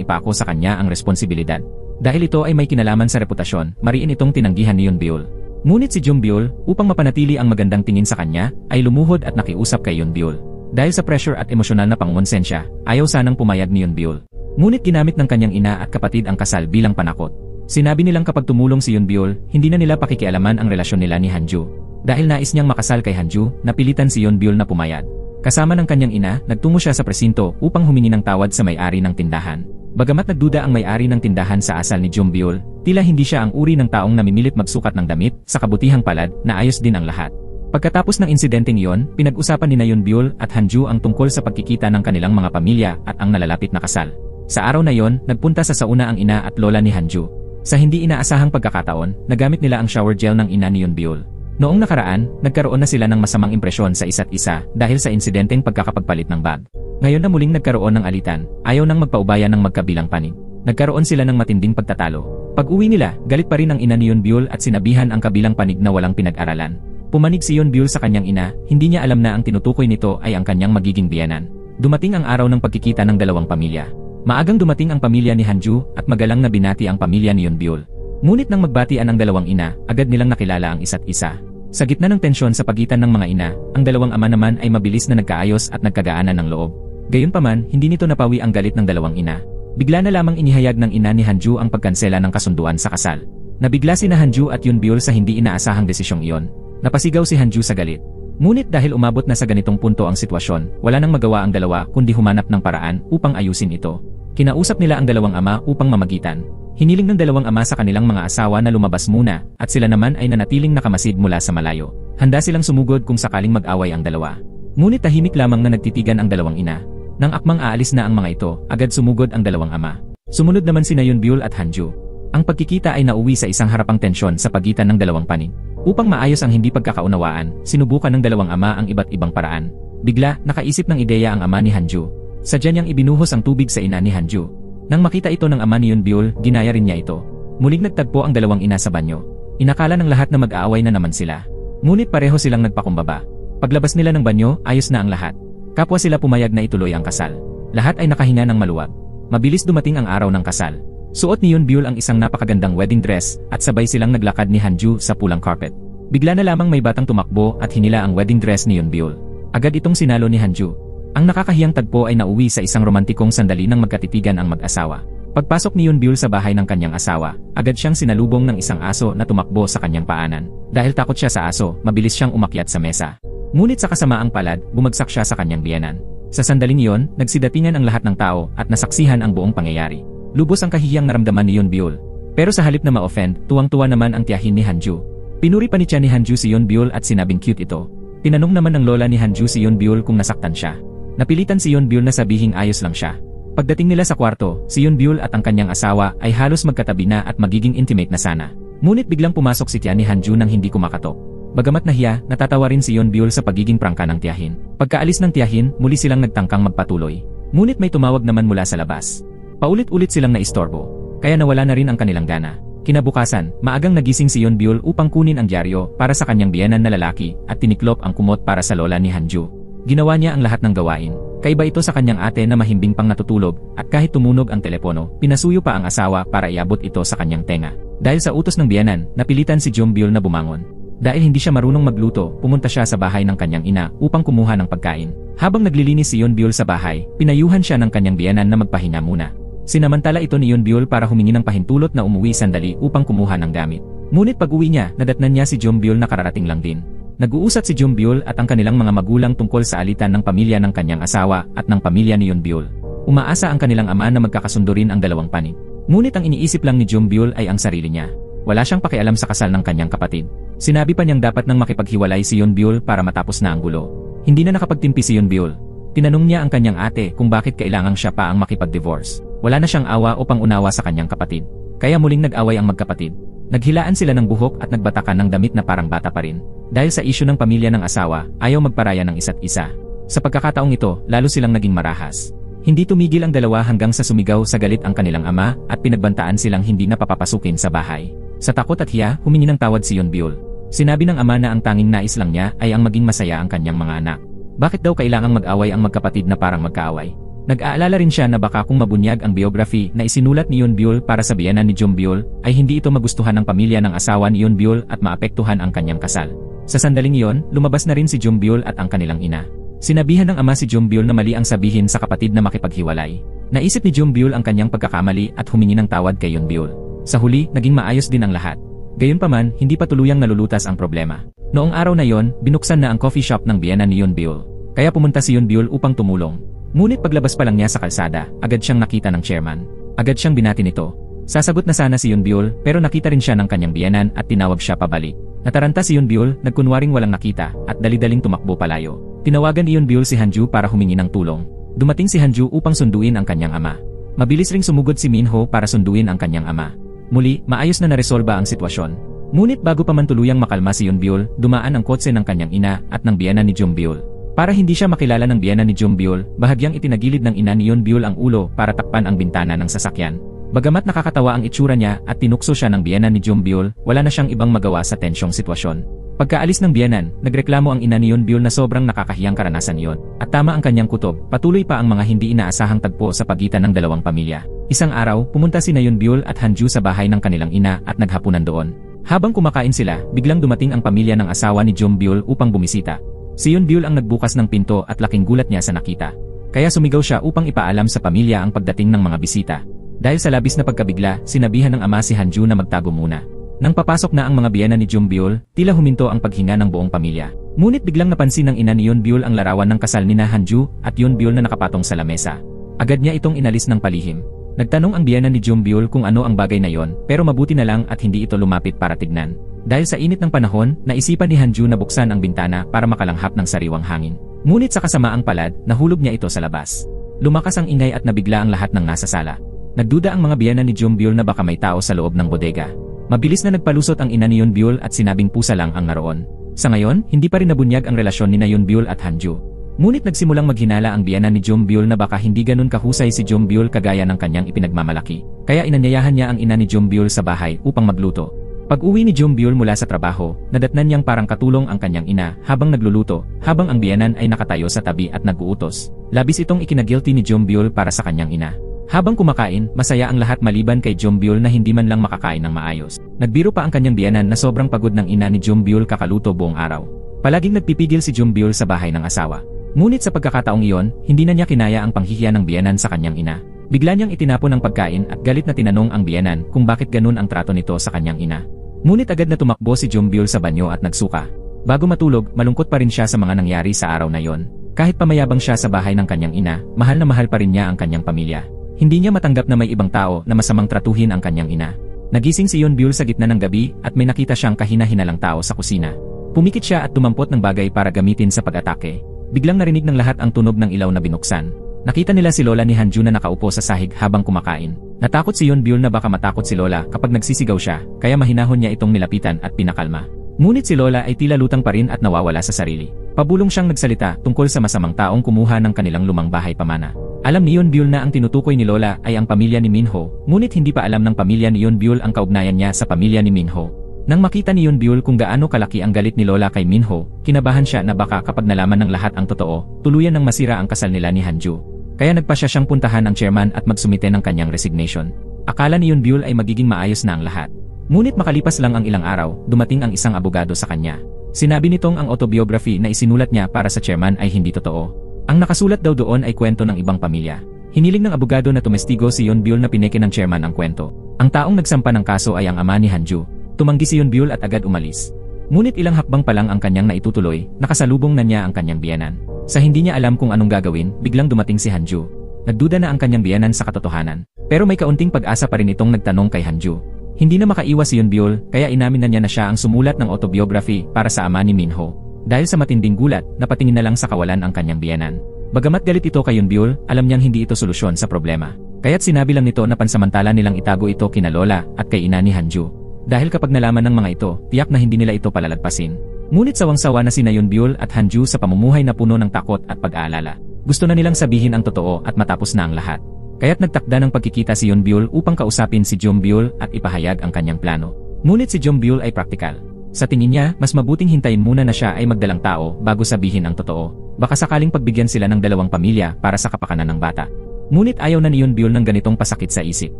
ipako sa kanya ang responsibilidad. Dahil ito ay may kinalaman sa reputasyon, mariin itong tinanggihan ni Yonbyul. Ngunit si Yonbyul, upang mapanatili ang magandang tingin sa kanya, ay lumuhod at nakiusap kay Yonbyul. Dahil sa pressure at emosyonal na pangongonsensya, ayaw sanang pumayag ni Yonbyul. Ngunit ginamit ng kanyang ina at kapatid ang kasal bilang panakot. Sinabi nilang kapag tumulong si Yonbyul, hindi na nila pakikialaman ang relasyon nila ni Hanju. Dahil nais niyang makasal kay Hanju, napilitan si Yonbyul na pumayag. Kasama ng kanyang ina, nagtungo siya sa presinto upang humingi ng tawad sa may-ari ng tindahan. Bagamat nagduda ang may-ari ng tindahan sa asal ni Yonbyul, tila hindi siya ang uri ng taong namimilit magsukat ng damit, sa kabutihang palad, na ayos din ang lahat. Pagkatapos ng insidenteng iyon, pinag-usapan ni Yonbyul at Hanju ang tungkol sa pagkikita ng kanilang mga pamilya at ang nalalapit na kasal. Sa araw na iyon, nagpunta sa sauna ang ina at lola ni Hanju. Sa hindi inaasahang pagkakataon, nagamit nila ang shower gel ng ina ni Yonbyul. Noong nakaraan, nagkaroon na sila ng masamang impresyon sa isa't isa dahil sa insidenteng pagkakapagpalit ng bag. Ngayon na muling nagkaroon ng alitan, ayaw nang magpaubaya ng magkabilang panig. Nagkaroon sila ng matinding pagtatalo. Pag-uwi nila, galit pa rin ang ina ni Yonbyul at sinabihan ang kabilang panig na walang pinag-aralan. Pumanig si Yonbyul sa kanyang ina, hindi niya alam na ang tinutukoy nito ay ang kanyang magiging biyenan. Dumating ang araw ng pagkikita ng dalawang pamilya. Maagang dumating ang pamilya ni Hanju at magalang na binati ang pamilya ni Yonbyul. Ngunit nang magbatian ang dalawang ina, agad nilang nakilala ang isa't isa. Sa gitna ng tensyon sa pagitan ng mga ina, ang dalawang ama naman ay mabilis na nagkaayos at nagkagaanan ng loob. Gayunpaman, hindi nito napawi ang galit ng dalawang ina. Bigla na lamang inihayag ng ina ni Hanju ang pagkansela ng kasunduan sa kasal. Nabigla sina Hanju at Yonbyul sa hindi inaasahang desisyong iyon. Napasigaw si Hanju sa galit. Ngunit dahil umabot na sa ganitong punto ang sitwasyon, wala nang magawa ang dalawa kundi humanap ng paraan upang ayusin ito. Kinausap nila ang dalawang ama upang mamagitan. Hiniling ng dalawang ama sa kanilang mga asawa na lumabas muna at sila naman ay nanatiling nakamasid mula sa malayo. Handa silang sumugod kung sakaling mag-away ang dalawa. Ngunit tahimik lamang na nagtitigan ang dalawang ina. Nang akmang aalis na ang mga ito, agad sumugod ang dalawang ama. Sumunod naman sina Yonbyul at Hanju. Ang pagkikita ay nauwi sa isang harapang tensyon sa pagitan ng dalawang panig. Upang maayos ang hindi pagkakaunawaan, sinubukan ng dalawang ama ang iba't ibang paraan. Bigla, nakaisip ng ideya ang ama ni Hanju. Sadya niyang ibinuhos ang tubig sa ina ni Hanju. Nang makita ito ng ama ni Yonbyul, ginaya rin niya ito. Muling nagtagpo ang dalawang ina sa banyo. Inakala ng lahat na mag-aaway na naman sila. Ngunit pareho silang nagpakumbaba. Paglabas nila ng banyo, ayos na ang lahat. Kapwa sila pumayag na ituloy ang kasal. Lahat ay nakahinga ng maluwag. Mabilis dumating ang araw ng kasal. Suot ni Yonbyul ang isang napakagandang wedding dress at sabay silang naglakad ni Hanju sa pulang carpet. Bigla na lamang may batang tumakbo at hinila ang wedding dress ni Yonbyul. Agad itong sinalo ni Hanju. Ang nakakahiyang tagpo ay nauwi sa isang romantikong sandali nang magkatitigan ang mag-asawa. Pagpasok ni Yonbyul sa bahay ng kanyang asawa, agad siyang sinalubong ng isang aso na tumakbo sa kanyang paanan. Dahil takot siya sa aso, mabilis siyang umakyat sa mesa. Ngunit sa kasamaang palad, bumagsak siya sa kanyang biyenan. Sa sandaling iyon, nagsidatingan ang lahat ng tao at nasaksihan ang buong pangyayari. Lubos ang kahihiyang naramdaman ni Yonbyul. Pero sa halip na ma-offend, tuwang-tuwa naman ang tiyahin ni Hanju. Pinuri pa ni tiya ni Hanju si Yonbyul at sinabing cute ito. Tinanong naman ng lola ni Hanju si Yonbyul kung nasaktan siya. Napilitan si Yonbyul na sabihing ayos lang siya. Pagdating nila sa kwarto, si Yonbyul at ang kanyang asawa ay halos magkatabi na at magiging intimate na sana. Ngunit biglang pumasok si tiyan ni Hanju nang hindi kumakatok. Bagamat nahiya, natatawa rin si Yeonbyul sa pagiging prangka ng tiyahin. Pagkaalis ng tiyahin, muli silang nagtangkang magpatuloy. Ngunit may tumawag naman mula sa labas. Paulit-ulit silang naistorbo, kaya nawala na rin ang kanilang gana. Kinabukasan, maagang nagising si Yeonbyul upang kunin ang dyaryo para sa kanyang biyenan na lalaki at tiniklop ang kumot para sa lola ni Hanju. Ginawa niya ang lahat ng gawain. Kaiba ito sa kanyang ate na mahimbing pang natutulog at kahit tumunog ang telepono, pinasuyo pa ang asawa para iabot ito sa kanyang tenga. Dahil sa utos ng biyenan, napilitan si Yeonbyul na bumangon. Dahil hindi siya marunong magluto, pumunta siya sa bahay ng kanyang ina upang kumuha ng pagkain. Habang naglilinis si Yeonbyul sa bahay, pinayuhan siya ng kanyang biyenan na magpahinga muna. Sinamantala ito ni Yeonbyul para humingi ng pahintulot na umuwi sandali upang kumuha ng gamit. Ngunit pag-uwi niya, nadatnan niya si Yeonbyul na kararating lang din. Nag-uusat si Yeonbyul at ang kanilang mga magulang tungkol sa alitan ng pamilya ng kanyang asawa at ng pamilya ni Yeonbyul. Umaasa ang kanilang ama na magkakasundo rin ang dalawang panig. Ngunit ang iniisip lang ni Yeonbyul ay ang sarili niya. Wala siyang pakialam sa kasal ng kanyang kapatid. Sinabi pa niyang dapat nang makipaghiwalay si Yeonbyul para matapos na ang gulo. Hindi na nakapagtimpi si Yeonbyul. Tinanong niya ang kanyang ate kung bakit kailangang siya pa ang makipag-divorce. Wala na siyang awa o pangunawa sa kanyang kapatid. Kaya muling nag-away ang magkapatid. Naghilaan sila ng buhok at nagbatakan ng damit na parang bata pa rin. Dahil sa isyu ng pamilya ng asawa, ayaw magparaya ng isa't isa. Sa pagkakataong ito, lalo silang naging marahas. Hindi tumigil ang dalawa hanggang sa sumigaw sa galit ang kanilang ama at pinagbantaan silang hindi na papapasukin sa bahay. Sa takot at hiya, humingi ng tawad si Yeonbyul. Sinabi ng ama na ang tanging nais lang niya ay ang maging masaya ang kanyang mga anak. Bakit daw kailangang mag-away ang magkapatid na parang magkaaway? Nag-aalala rin siya na baka kung mabunyag ang biography na isinulat ni Yeonbyul para sa biyenan ni Yeonbyul ay hindi ito magustuhan ng pamilya ng asawa ni Yeonbyul at maapektuhan ang kanyang kasal. Sa sandaling iyon, lumabas na rin si Yeonbyul at ang kanilang ina. Sinabihan ng ama si Yeonbyul na mali ang sabihin sa kapatid na makipaghiwalay. Naisip ni Yeonbyul ang kanyang pagkakamali at humingi ng tawad kay Yeonbyul. Sa huli, naging maayos din ang lahat. Gayunpaman, hindi pa tuluyang nalulutas ang problema. Noong araw na yon, binuksan na ang coffee shop ng biyenan ni Yeonbyul. Kaya pumunta si Yeonbyul upang tumulong. Ngunit paglabas pa lang niya sa kalsada, agad siyang nakita ng chairman. Agad siyang binati nito. Sasagot na sana si Yeonbyul, pero nakita rin siya ng kanyang biyenan at tinawag siya pabalik. Nataranta si Yeonbyul, nagkunwaring walang nakita, at dali-daling tumakbo palayo. Tinawagan ni Yeonbyul si Hanju para humingi ng tulong. Dumating si Hanju upang sunduin ang kanyang ama. Mabilis ring sumugod si Minho para sunduin ang kanyang ama. Muli, maayos na naresolba ang sitwasyon. Ngunit bago pa man tuluyang makalma si Yeonbyul, dumaan ang kotse ng kanyang ina at ng biyenan ni Yeonbyul. Para hindi siya makilala ng biyenan ni Yeonbyul, bahagyang itinagilid ng ina ni Yeonbyul ang ulo para takpan ang bintana ng sasakyan. Bagamat nakakatawa ang itsura niya at tinukso siya ng biyenan ni Yeonbyul, wala na siyang ibang magawa sa tensyong sitwasyon. Pagkaalis ng biyenan, nagreklamo ang ina ni Yeonbyul na sobrang nakakahiyang karanasan iyon. At tama ang kanyang kutob, patuloy pa ang mga hindi inaasahang tagpo sa pagitan ng dalawang pamilya. Isang araw, pumunta sina Yeonbyul at Hanju sa bahay ng kanilang ina at naghapunan doon. Habang kumakain sila, biglang dumating ang pamilya ng asawa ni Yeonbyul upang bumisita. Si Yeonbyul ang nagbukas ng pinto at laking gulat niya sa nakita. Kaya sumigaw siya upang ipaalam sa pamilya ang pagdating ng mga bisita. Dahil sa labis na pagkabigla, sinabihan ng ama si Hanju na magtago muna. Nang papasok na ang mga biyenan ni Yeonbyul, tila huminto ang paghinga ng buong pamilya. Ngunit biglang napansin ng ina ni Yeonbyul ang larawan ng kasal nina Hanju at Yeonbyul na nakapatong sa lamesa. Agad niya itong inalis ng palihim. Nagtanong ang biyenan ni Yeonbyul kung ano ang bagay na yon, pero mabuti na lang at hindi ito lumapit para tignan. Dahil sa init ng panahon, naisipan ni Hanju na buksan ang bintana para makalanghap ng sariwang hangin. Ngunit sa kasamaang palad, nahulog niya ito sa labas. Lumakas ang ingay at nabigla ang lahat ng nasa sala. Nagduda ang mga biyenan ni Yeonbyul na baka may tao sa loob ng bodega. Mabilis na nagpalusot ang ina ni Yeonbyul at sinabing pusa lang ang naroon. Sa ngayon, hindi pa rin nabunyag ang relasyon ni Yeonbyul at Hanju. Ngunit nagsimulang maghinala ang biyenan ni Yeonbyul na baka hindi ganun kahusay si Yeonbyul kagaya ng kanyang ipinagmamalaki. Kaya inanyayahan niya ang ina ni Yeonbyul sa bahay upang magluto. Pag-uwi ni Yeonbyul mula sa trabaho, nadatnan niyang parang katulong ang kanyang ina habang nagluluto, habang ang biyenan ay nakatayo sa tabi at nag-uutos. Labis itong ikinagilty ni Yeonbyul para sa kanyang ina. Habang kumakain, masaya ang lahat maliban kay Yeonbyul na hindi man lang makakain ng maayos. Nagbiro pa ang kanyang biyenan na sobrang pagod ng ina ni Yeonbyul kakaluto buong araw. Palaging nagpipigil si Yeonbyul sa bahay ng asawa. Ngunit sa pagkakataong iyon, hindi na niya kinaya ang panghihiya ng biyenan sa kanyang ina. Bigla niyang itinapon ang pagkain at galit na tinanong ang biyenan kung bakit ganun ang trato nito sa kanyang ina. Ngunit agad na tumakbo si Yeonbyul sa banyo at nagsuka. Bago matulog, malungkot pa rin siya sa mga nangyari sa araw na yon. Kahit pamayabang siya sa bahay ng kanyang ina, mahal na mahal pa rin niya ang kanyang pamilya. Hindi niya matanggap na may ibang tao na masamang tratuhin ang kanyang ina. Nagising si Yeonbyul sa gitna ng gabi at may nakita siyang kahina-hinalang tao sa kusina. Pumikit siya at tumampot ng bagay para gamitin sa pag-atake. Biglang narinig ng lahat ang tunog ng ilaw na binuksan. Nakita nila si lola ni Hanju na nakaupo sa sahig habang kumakain. Natakot si Yeonbyul na baka matakot si Lola kapag nagsisigaw siya, kaya mahinahon niya itong nilapitan at pinakalma. Ngunit si Lola ay tila lutang pa rin at nawawala sa sarili. Pabulong siyang nagsalita tungkol sa masamang taong kumuha ng kanilang lumang bahay pamana. Alam ni Yeonbyul na ang tinutukoy ni Lola ay ang pamilya ni Minho, ngunit hindi pa alam ng pamilya ni Yeonbyul ang kaugnayan niya sa pamilya ni Minho. Nang makita ni Yeonbyul kung gaano kalaki ang galit ni Lola kay Minho, kinabahan siya na baka kapag nalaman ng lahat ang totoo, tuluyan ng masira ang kasal nila ni Hanju. Kaya nagpasya siyang puntahan ang chairman at magsumite ng kanyang resignation. Akala ni Yeonbyul ay magiging maayos na ang lahat. Ngunit makalipas lang ang ilang araw, dumating ang isang abogado sa kanya. Sinabi nitong ang autobiography na isinulat niya para sa chairman ay hindi totoo. Ang nakasulat daw doon ay kwento ng ibang pamilya. Hiniling ng abogado na tumestigo si Yeonbyul na pineke ng chairman ang kwento. Ang taong nagsampa ng kaso ay ang ama ni Hanju. Tumanggi si Yeonbyul at agad umalis. Ngunit ilang hakbang pa lang ang kanyang naitutuloy, nakasalubong na niya ang kanyang biyenan. Sa hindi niya alam kung anong gagawin, biglang dumating si Hanju. Nagduda na ang kanyang biyenan sa katotohanan. Pero may kaunting pag-asa pa rin itong nagtanong kay Hanju. Hindi na makaiwas si Yeonbyul, kaya inamin na niya na siya ang sumulat ng autobiography para sa ama ni Minho. Dahil sa matinding gulat, napatingin na lang sa kawalan ang kanyang biyenan. Bagamat galit ito kay Yeonbyul, alam niyang hindi ito solusyon sa problema. Kaya't sinabi lang nito na pansamantala nilang itago ito kina Lola at kay ina ni Hanju. Dahil kapag nalaman ng mga ito, tiyak na hindi nila ito palalagpasin. Ngunit sawang-sawa na sina Yeonbyul at Hanju sa pamumuhay na puno ng takot at pag-aalala. Gusto na nilang sabihin ang totoo at matapos na ang lahat. Kaya't nagtakda ng pagkikita si Yeonbyul upang kausapin si Jeombyul at ipahayag ang kanyang plano. Ngunit si Jeombyul ay praktikal. Sa tingin niya, mas mabuting hintayin muna na siya ay magdalang tao bago sabihin ang totoo. Baka sakaling pagbigyan sila ng dalawang pamilya para sa kapakanan ng bata. Ngunit ayaw na ni Yeonbyul ng ganitong pasakit sa isip.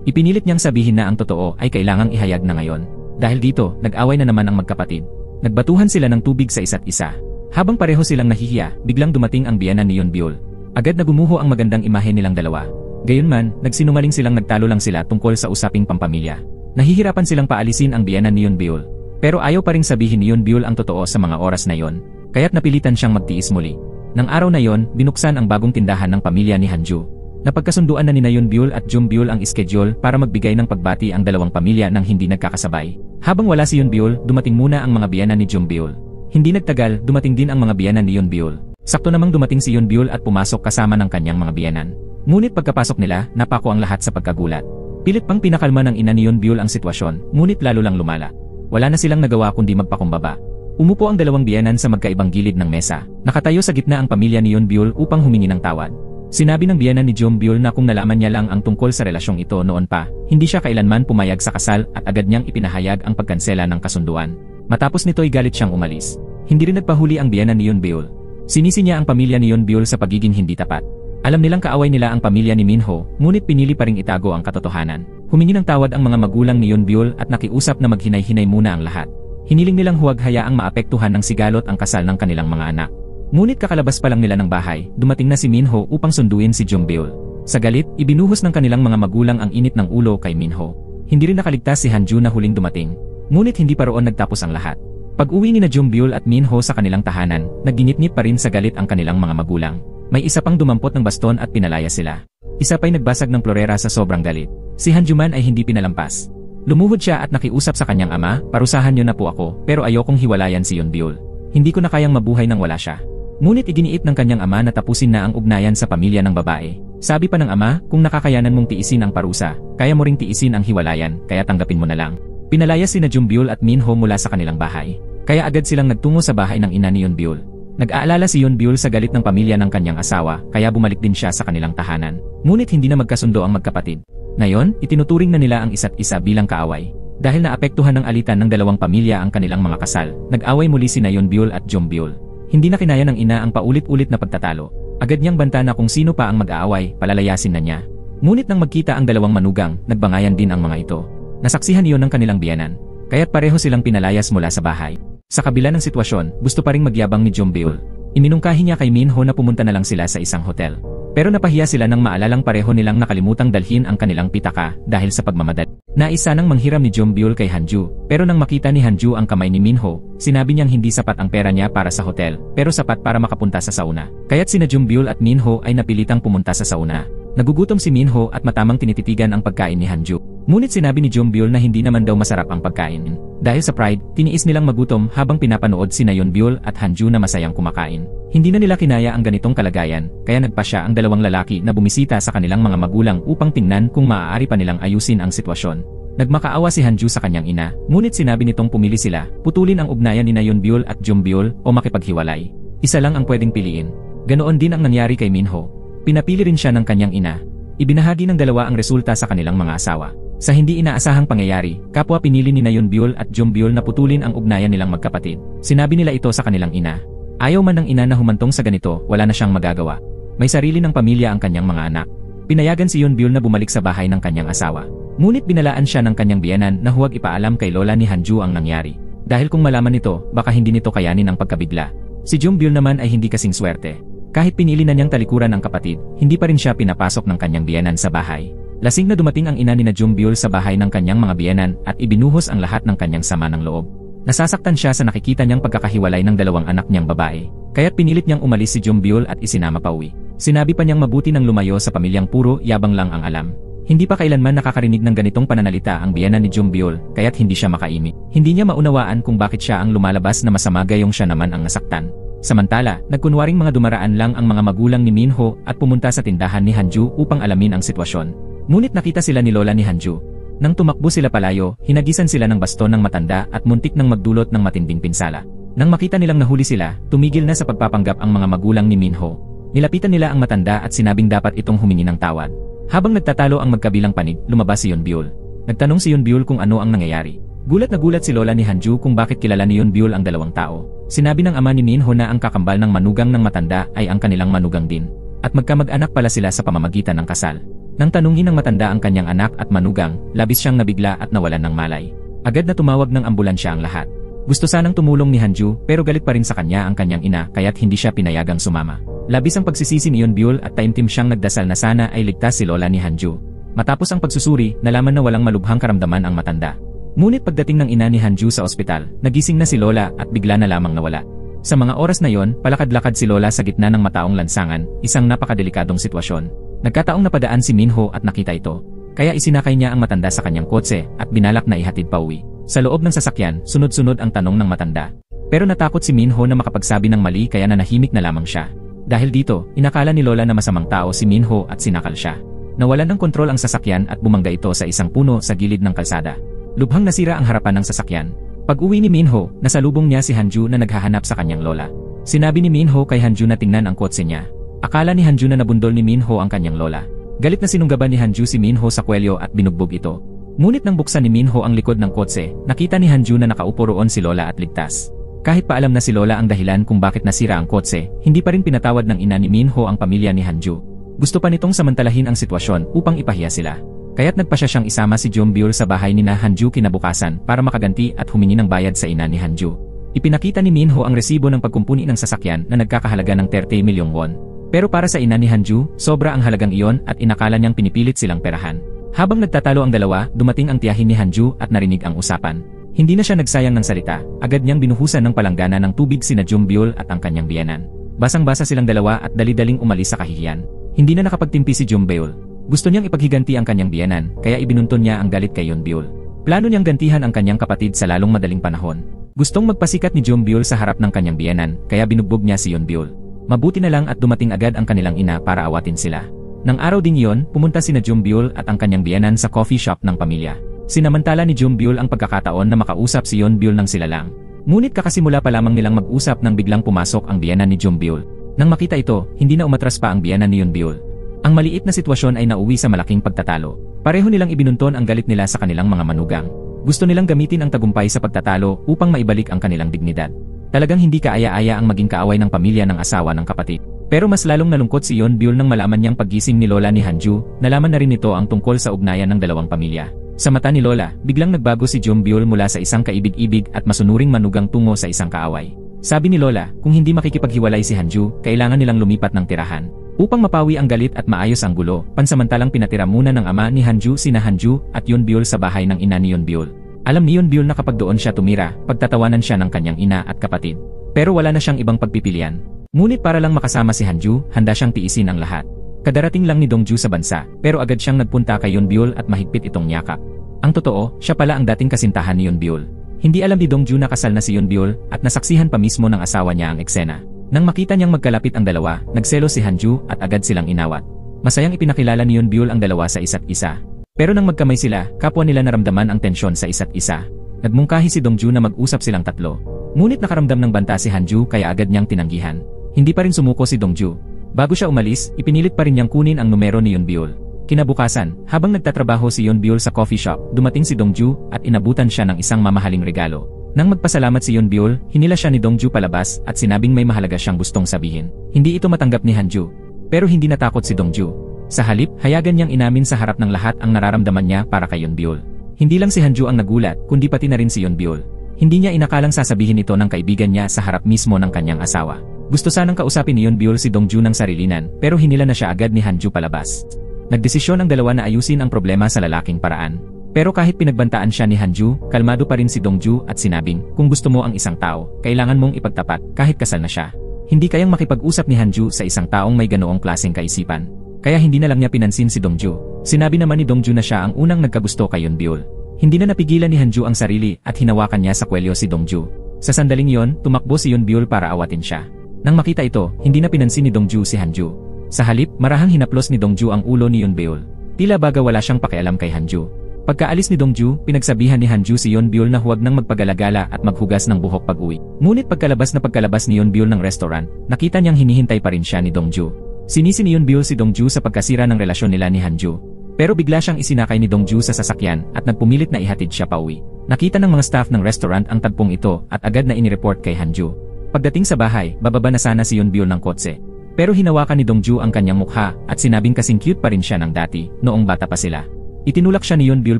Ipinilit niyang sabihin na ang totoo ay kailangang ihayag na ngayon. Dahil dito, nag-away na naman ang magkapatid. Nagbatuhan sila ng tubig sa isa't isa. Habang pareho silang nahihiya, biglang dumating ang biyenan ni Yeonbyul. Agad na gumuho ang magandang imahe nilang dalawa. Gayunman, nagsinungaling silang nagtalo lang sila tungkol sa usaping pampamilya. Nahihirapan silang paalisin ang biyenan ni Yeonbyul. Pero ayaw pa ring sabihin ni Yeonbyul ang totoo sa mga oras na yon. Kaya't napilitan siyang magtiis muli. Nang araw na yon, binuksan ang bagong tindahan ng pamilya ni Hanju. Napagkasunduan na ni Yeonbyul at Jeombyul ang schedule para magbigay ng pagbati ang dalawang pamilya nang hindi nagkakasabay. Habang wala si Yeonbyul, dumating muna ang mga biyenan ni Jeombyul. Hindi nagtagal, dumating din ang mga biyenan ni Yeonbyul. Sakto namang dumating si Yeonbyul at pumasok kasama ng kanyang mga biyenan. Ngunit pagkapasok nila, napako ang lahat sa pagkagulat. Pilit pang pinakalma ng ina ni Yeonbyul ang sitwasyon, ngunit lalo lang lumala. Wala na silang nagawa kundi magpakumbaba. Umupo ang dalawang biyenan sa magkaibang gilid ng mesa. Nakatayo sa gitna ang pamilya ni Yeonbyul upang humingi ng tawad. Sinabi ng biyenan ni Jeombyul na kung nalaman niya lang ang tungkol sa relasyong ito noon pa, hindi siya kailanman pumayag sa kasal at agad niyang ipinahayag ang pagkansela ng kasunduan. Matapos nito'y galit siyang umalis. Hindi rin nagpahuli ang biyenan ni Yeonbyul. Sinisi niya ang pamilya ni Yeonbyul sa pagiging hindi tapat. Alam nilang kaaway nila ang pamilya ni Minho, ngunit pinili pa ring itago ang katotohanan. Humingi ng tawad ang mga magulang ni Yeonbyul at nakiusap na maghinay-hinay muna ang lahat. Hiniling nilang huwag hayaang maapektuhan ng sigalot ang kasal ng kanilang mga anak. Ngunit kakalabas pa lang nila ng bahay, dumating na si Minho upang sunduin si Jeombyul. Sa galit, ibinuhos ng kanilang mga magulang ang init ng ulo kay Minho. Hindi rin nakaligtas si Hanju na huling dumating. Ngunit hindi pa roon nagtapos ang lahat. Pag-uwi ni na Jeombyul at Minho sa kanilang tahanan, nagginit-ngit pa rin sa galit ang kanilang mga magulang. May isa pang dumampot ng baston at pinalaya sila. Isa pa'y nagbasag ng florera sa sobrang galit. Si Hanju man ay hindi pinalampas. Lumuhod siya at nakiusap sa kanyang ama, parusahan niyo na po ako, pero ayokong hiwalayan si Yeonbyul. Hindi ko na kayang mabuhay nang wala siya. Ngunit iginiit ng kanyang ama na tapusin na ang ugnayan sa pamilya ng babae. Sabi pa ng ama, kung nakakayanan mong tiisin ang parusa, kaya mo ring tiisin ang hiwalayan, kaya tanggapin mo na lang. Pinalayas sina Jeombyul at Minho mula sa kanilang bahay. Kaya agad silang nagtungo sa bahay ng ina ni Yeonbyul. Nag-aalala si Yeonbyul sa galit ng pamilya ng kanyang asawa, kaya bumalik din siya sa kanilang tahanan. Ngunit hindi na magkasundo ang magkapatid. Ngayon, itinuturing na nila ang isa't isa bilang kaaway. Dahil naapektuhan ng alitan ng dalawang pamilya ang kanilang mga kasal, nag-away muli sina Yeonbyul at Jeombyul. Hindi na kinaya ng ina ang paulit-ulit na pagtatalo. Agad niyang banta na kung sino pa ang mag-aaway, palalayasin na niya. Ngunit nang magkita ang dalawang manugang, nagbangayan din ang mga ito. Nasaksihan iyon ng kanilang biyenan. Kaya't pareho silang pinalayas mula sa bahay. Sa kabila ng sitwasyon, gusto pa ring magyabang ni Jeombyul. Iminungkahi niya kay Minho na pumunta na lang sila sa isang hotel. Pero napahiya sila nang maalalang pareho nilang nakalimutang dalhin ang kanilang pitaka dahil sa pagmamadali. Naisa nang manghiram ni Jeombyul kay Hanju, pero nang makita ni Hanju ang kamay ni Minho, sinabi niyang hindi sapat ang pera niya para sa hotel, pero sapat para makapunta sa sauna. Kaya't sina Jeombyul at Minho ay napilitang pumunta sa sauna. Nagugutom si Minho at matamang tinititigan ang pagkain ni Hanju. Ngunit sinabi ni Jumbyul na hindi naman daw masarap ang pagkain. Dahil sa pride, tiniis nilang magutom habang pinapanood si Yeonbyul at Hanju na masayang kumakain. Hindi na nila kinaya ang ganitong kalagayan, kaya nagpasya ang dalawang lalaki na bumisita sa kanilang mga magulang upang tingnan kung maaari pa nilang ayusin ang sitwasyon. Nagmakaawa si Hanju sa kanyang ina, ngunit sinabi nitong pumili sila, putulin ang ugnayan ni Yeonbyul at Jumbyul o makipaghiwalay. Isa lang ang pwedeng piliin. Ganoon din ang nangyari kay Minho. Pinapili rin siya ng kanyang ina. Ibinahagi ng dalawa ang resulta sa kanilang mga asawa. Sa hindi inaasahang pangyayari, kapwa pinili ni Yeonbyul at Jumbyul na putulin ang ugnayan nilang magkapatid. Sinabi nila ito sa kanilang ina. Ayaw man ng ina na humantong sa ganito, wala na siyang magagawa. May sarili ng pamilya ang kanyang mga anak. Pinayagan si Yeonbyul na bumalik sa bahay ng kanyang asawa. Ngunit binalaan siya ng kanyang biyenan na huwag ipaalam kay lola ni Hanju ang nangyari. Dahil kung malaman nito, baka hindi nito kayanin ang pagkabigla. Si Jumbyul naman ay hindi kasing swerte. Kahit pinili na niyang talikuran ang kapatid, hindi pa rin siya pinapasok ng kanyang biyenan sa bahay. Lasing na dumating ang ina ni Jumbyul sa bahay ng kanyang mga biyenan at ibinuhos ang lahat ng kanyang sama ng loob. Nasasaktan siya sa nakikita niyang pagkakahiwalay ng dalawang anak niyang babae, kaya't pinilit niyang umalis si Jumbyul at isinama pauwi. Sinabi pa niyang mabuti nang lumayo sa pamilyang puro yabang lang ang alam. Hindi pa kailanman nakakarinig ng ganitong pananalita ang biyenan ni Jumbyul, kaya't hindi siya makaimik. Hindi niya maunawaan kung bakit siya ang lumalabas na masama gayong siya naman ang nasaktan. Samantala, nagkunwaring mga dumaraan lang ang mga magulang ni Minho at pumunta sa tindahan ni Hanju upang alamin ang sitwasyon. Ngunit nakita sila ni lola ni Hanju. Nang tumakbo sila palayo, hinagisan sila ng baston ng matanda at muntik nang magdulot ng matinding pinsala. Nang makita nilang nahuli sila, tumigil na sa pagpapanggap ang mga magulang ni Minho. Nilapitan nila ang matanda at sinabing dapat itong humingi ng tawad. Habang nagtatalo ang magkabilang panig, lumabas si Yeonbyul. Nagtanong si Yeonbyul kung ano ang nangyayari. Gulat na gulat si lola ni Hanju kung bakit kilala ni Yeonbyul ang dalawang tao. Sinabi ng ama ni Minho na ang kakambal ng manugang ng matanda ay ang kanilang manugang din. At magkamag-anak pala sila sa pamamagitan ng kasal. Nang tanungin ng matanda ang kanyang anak at manugang, labis siyang nabigla at nawalan ng malay. Agad na tumawag ng ambulansya ang lahat. Gusto sanang tumulong ni Hanju pero galit pa rin sa kanya ang kanyang ina kaya't hindi siya pinayagang sumama. Labis ang pagsisisi ni Yeonbyul at taimtim siyang nagdasal na sana ay ligtas si lola ni Hanju. Matapos ang pagsusuri, nalaman na walang malubhang karamdaman ang matanda. Ngunit pagdating ng ina ni Hanju sa ospital, nagising na si lola at bigla na lamang nawala. Sa mga oras na yon, palakad-lakad si lola sa gitna ng mataong lansangan, isang napakadelikadong sitwasyon. Nagkataong napadaan si Minho at nakita ito. Kaya isinakay niya ang matanda sa kanyang kotse at binalak na ihatid pa uwi. Sa loob ng sasakyan, sunod-sunod ang tanong ng matanda. Pero natakot si Minho na makapagsabi ng mali kaya nanahimik na lamang siya. Dahil dito, inakala ni lola na masamang tao si Minho at sinakal siya. Nawalan ng kontrol ang sasakyan at bumangga ito sa isang puno sa gilid ng kalsada. Lubhang nasira ang harapan ng sasakyan. Pag-uwi ni Minho, nasalubong niya si Hanju na naghahanap sa kanyang lola. Sinabi ni Minho kay Hanju na tingnan ang kotse niya. Akala ni Hanju na nabundol ni Minho ang kanyang lola. Galit na sinunggaban ni Hanju si Minho sa kwelyo at binugbog ito. Ngunit nang buksan ni Minho ang likod ng kotse, nakita ni Hanju na nakaupo roon si lola at ligtas. Kahit pa alam na si lola ang dahilan kung bakit nasira ang kotse, hindi pa rin pinatawad ng ina ni Minho ang pamilya ni Hanju. Gusto pa nitong samantalahin ang sitwasyon upang ipahiya sila. Kaya't nagpasya siyang isama si Jumbyul sa bahay ni na Hanju kinabukasan para makaganti at humingi ng bayad sa ina ni Hanju. Ipinakita ni Minho ang resibo ng pagkumpuni ng sasakyan na nagkakahalaga ng 30 milyong won. Pero para sa ina ni Hanju, sobra ang halagang iyon at inakala niyang pinipilit silang perahan. Habang nagtatalo ang dalawa, dumating ang tiyahin ni Hanju at narinig ang usapan. Hindi na siya nagsayang ng salita, agad niyang binuhusan ng palanggana ng tubig sina Jumbyul at ang kanyang biyenan. Basang-basa silang dalawa at dali-daling umalis sa kahihiyan. Hindi na nakapagtimpi si Jumbyul. Gusto niyang ipaghiganti ang kanyang biyenan, kaya ibinunton niya ang galit kay Yeonbyul. Plano niyang gantihan ang kanyang kapatid sa lalong madaling panahon. Gustong magpasikat ni Jumbyul sa harap ng kanyang biyenan, kaya binugbog niya si Yeonbyul. Mabuti na lang at dumating agad ang kanilang ina para awatin sila. Nang araw ding iyon, pumunta sina Jumbyul at ang kanyang biyenan sa coffee shop ng pamilya. Sinamantala ni Jumbyul ang pagkakataon na makausap si Yeonbyul ng sila lang. Ngunit kakasimula pa lamang nilang mag-usap nang biglang pumasok ang biyenan ni Jumbyul. Nang makita ito, hindi na umatras pa ang biyenan ni Yeonbyul. Ang maliit na sitwasyon ay nauwi sa malaking pagtatalo. Pareho nilang ibinunton ang galit nila sa kanilang mga manugang. Gusto nilang gamitin ang tagumpay sa pagtatalo upang maibalik ang kanilang dignidad. Talagang hindi kaaya-aya ang maging kaaway ng pamilya ng asawa ng kapatid. Pero mas lalong nalungkot si Yeonbyul nang malaman niyang paggising ni lola ni Hanju, nalaman na rin nito ang tungkol sa ugnayan ng dalawang pamilya. Sa mata ni lola, biglang nagbago si Jumbyul mula sa isang kaibig-ibig at masunuring manugang tungo sa isang kaaway. Sabi ni lola, kung hindi makikipaghiwalay si Hanju, kailangan nilang lumipat ng tirahan. Upang mapawi ang galit at maayos ang gulo, pansamantalang pinatira muna ng ama ni Hanju sina Hanju at Yeonbyul sa bahay ng ina ni Yeonbyul. Alam ni Yeonbyul na kapag doon siya tumira, pagtatawanan siya ng kanyang ina at kapatid. Pero wala na siyang ibang pagpipilian. Ngunit para lang makasama si Hanju, handa siyang tiisin ang lahat. Kadarating lang ni Dongju sa bansa, pero agad siyang nagpunta kay Yonbyul at mahigpit itong niyakap. Ang totoo, siya pala ang dating kasintahan ni Yonbyul. Hindi alam ni Dongju na kasal na si Yonbyul at nasaksihan pa mismo ng asawa niya ang eksena. Nang makita niyang magkalapit ang dalawa, nagselos si Hanju at agad silang inawat. Masayang ipinakilala ni Yonbyul ang dalawa sa isa't isa. Pero nang magkamay sila, kapwa nila naramdaman ang tensyon sa isa't isa. Nagmungkahi si Dongju na mag-usap silang tatlo. Ngunit nakaramdam ng banta si Hanju kaya agad niyang tinanggihan. Hindi pa rin sumuko si Dongju. Bago siya umalis, ipinilit pa rin niyang kunin ang numero ni Yonbyul. Kinabukasan, habang nagtatrabaho si Yonbyul sa coffee shop, dumating si Dongju at inabutan siya ng isang mamahaling regalo. Nang magpasalamat si Yonbyul, hinila siya ni Dongju palabas at sinabing may mahalaga siyang gustong sabihin. Hindi ito matanggap ni Hanju. Pero hindi natakot si Dongju. Sa halip, hayagan niyang inamin sa harap ng lahat ang nararamdaman niya para kay Yonbyul. Hindi lang si Hanju ang nagulat, kundi pati na rin si Yonbyul. Hindi niya inakalang sasabihin ito ng kaibigan niya sa harap mismo ng kanyang asawa. Gusto sanang kausapin ni Yonbyul si Dongju ng sarilinan, pero hinila na siya agad ni Hanju palabas. Nagdesisyon ang dalawa na ayusin ang problema sa lalaking paraan. Pero kahit pinagbantaan siya ni Hanju, kalmado pa rin si Dongju at sinabing, kung gusto mo ang isang tao, kailangan mong ipagtapat kahit kasal na siya. Hindi kayang makipag-usap ni Hanju sa isang taong may ganoong klaseng kaisipan. Kaya hindi na lang niya pinansin si Dongju. Sinabi naman ni Dongju na siya ang unang nagkagusto kay Yonbyul. Hindi na napigilan ni Hanju ang sarili at hinawakan niya sa kwelyo si Dongju. Sa sandaling iyon, tumakbo si Yonbyul para awatin siya. Nang makita ito, hindi na pinansin ni Dongju si Hanju. Sa halip, marahang hinaplos ni Dongju ang ulo ni Yonbyul. Tila baga wala siyang pakialam kay Hanju. Pagkaalis ni Dongju, pinagsabihan ni Hanju si Yonbyul na huwag nang magpagalagala at maghugas ng buhok pag-uwi. Ngunit pagkalabas ni Yonbyul ng restaurant, nakita niyang hinihintay pa rin siya ni Dongju. Sinisi ni Yonbyul si Dongju sa pagkasira ng relasyon nila ni Hanju. Pero bigla siyang isinakay ni Dongju sa sasakyan at nagpumilit na ihatid siya pauwi. Nakita ng mga staff ng restaurant ang tagpong ito at agad na inireport kay Hanju. Pagdating sa bahay, bababa na sana si Yonbyul ng kotse. Pero hinawakan ni Dongju ang kanyang mukha at sinabing kasing cute pa rin siya ng dati, noong bata pa sila. Itinulak siya ni Yonbyul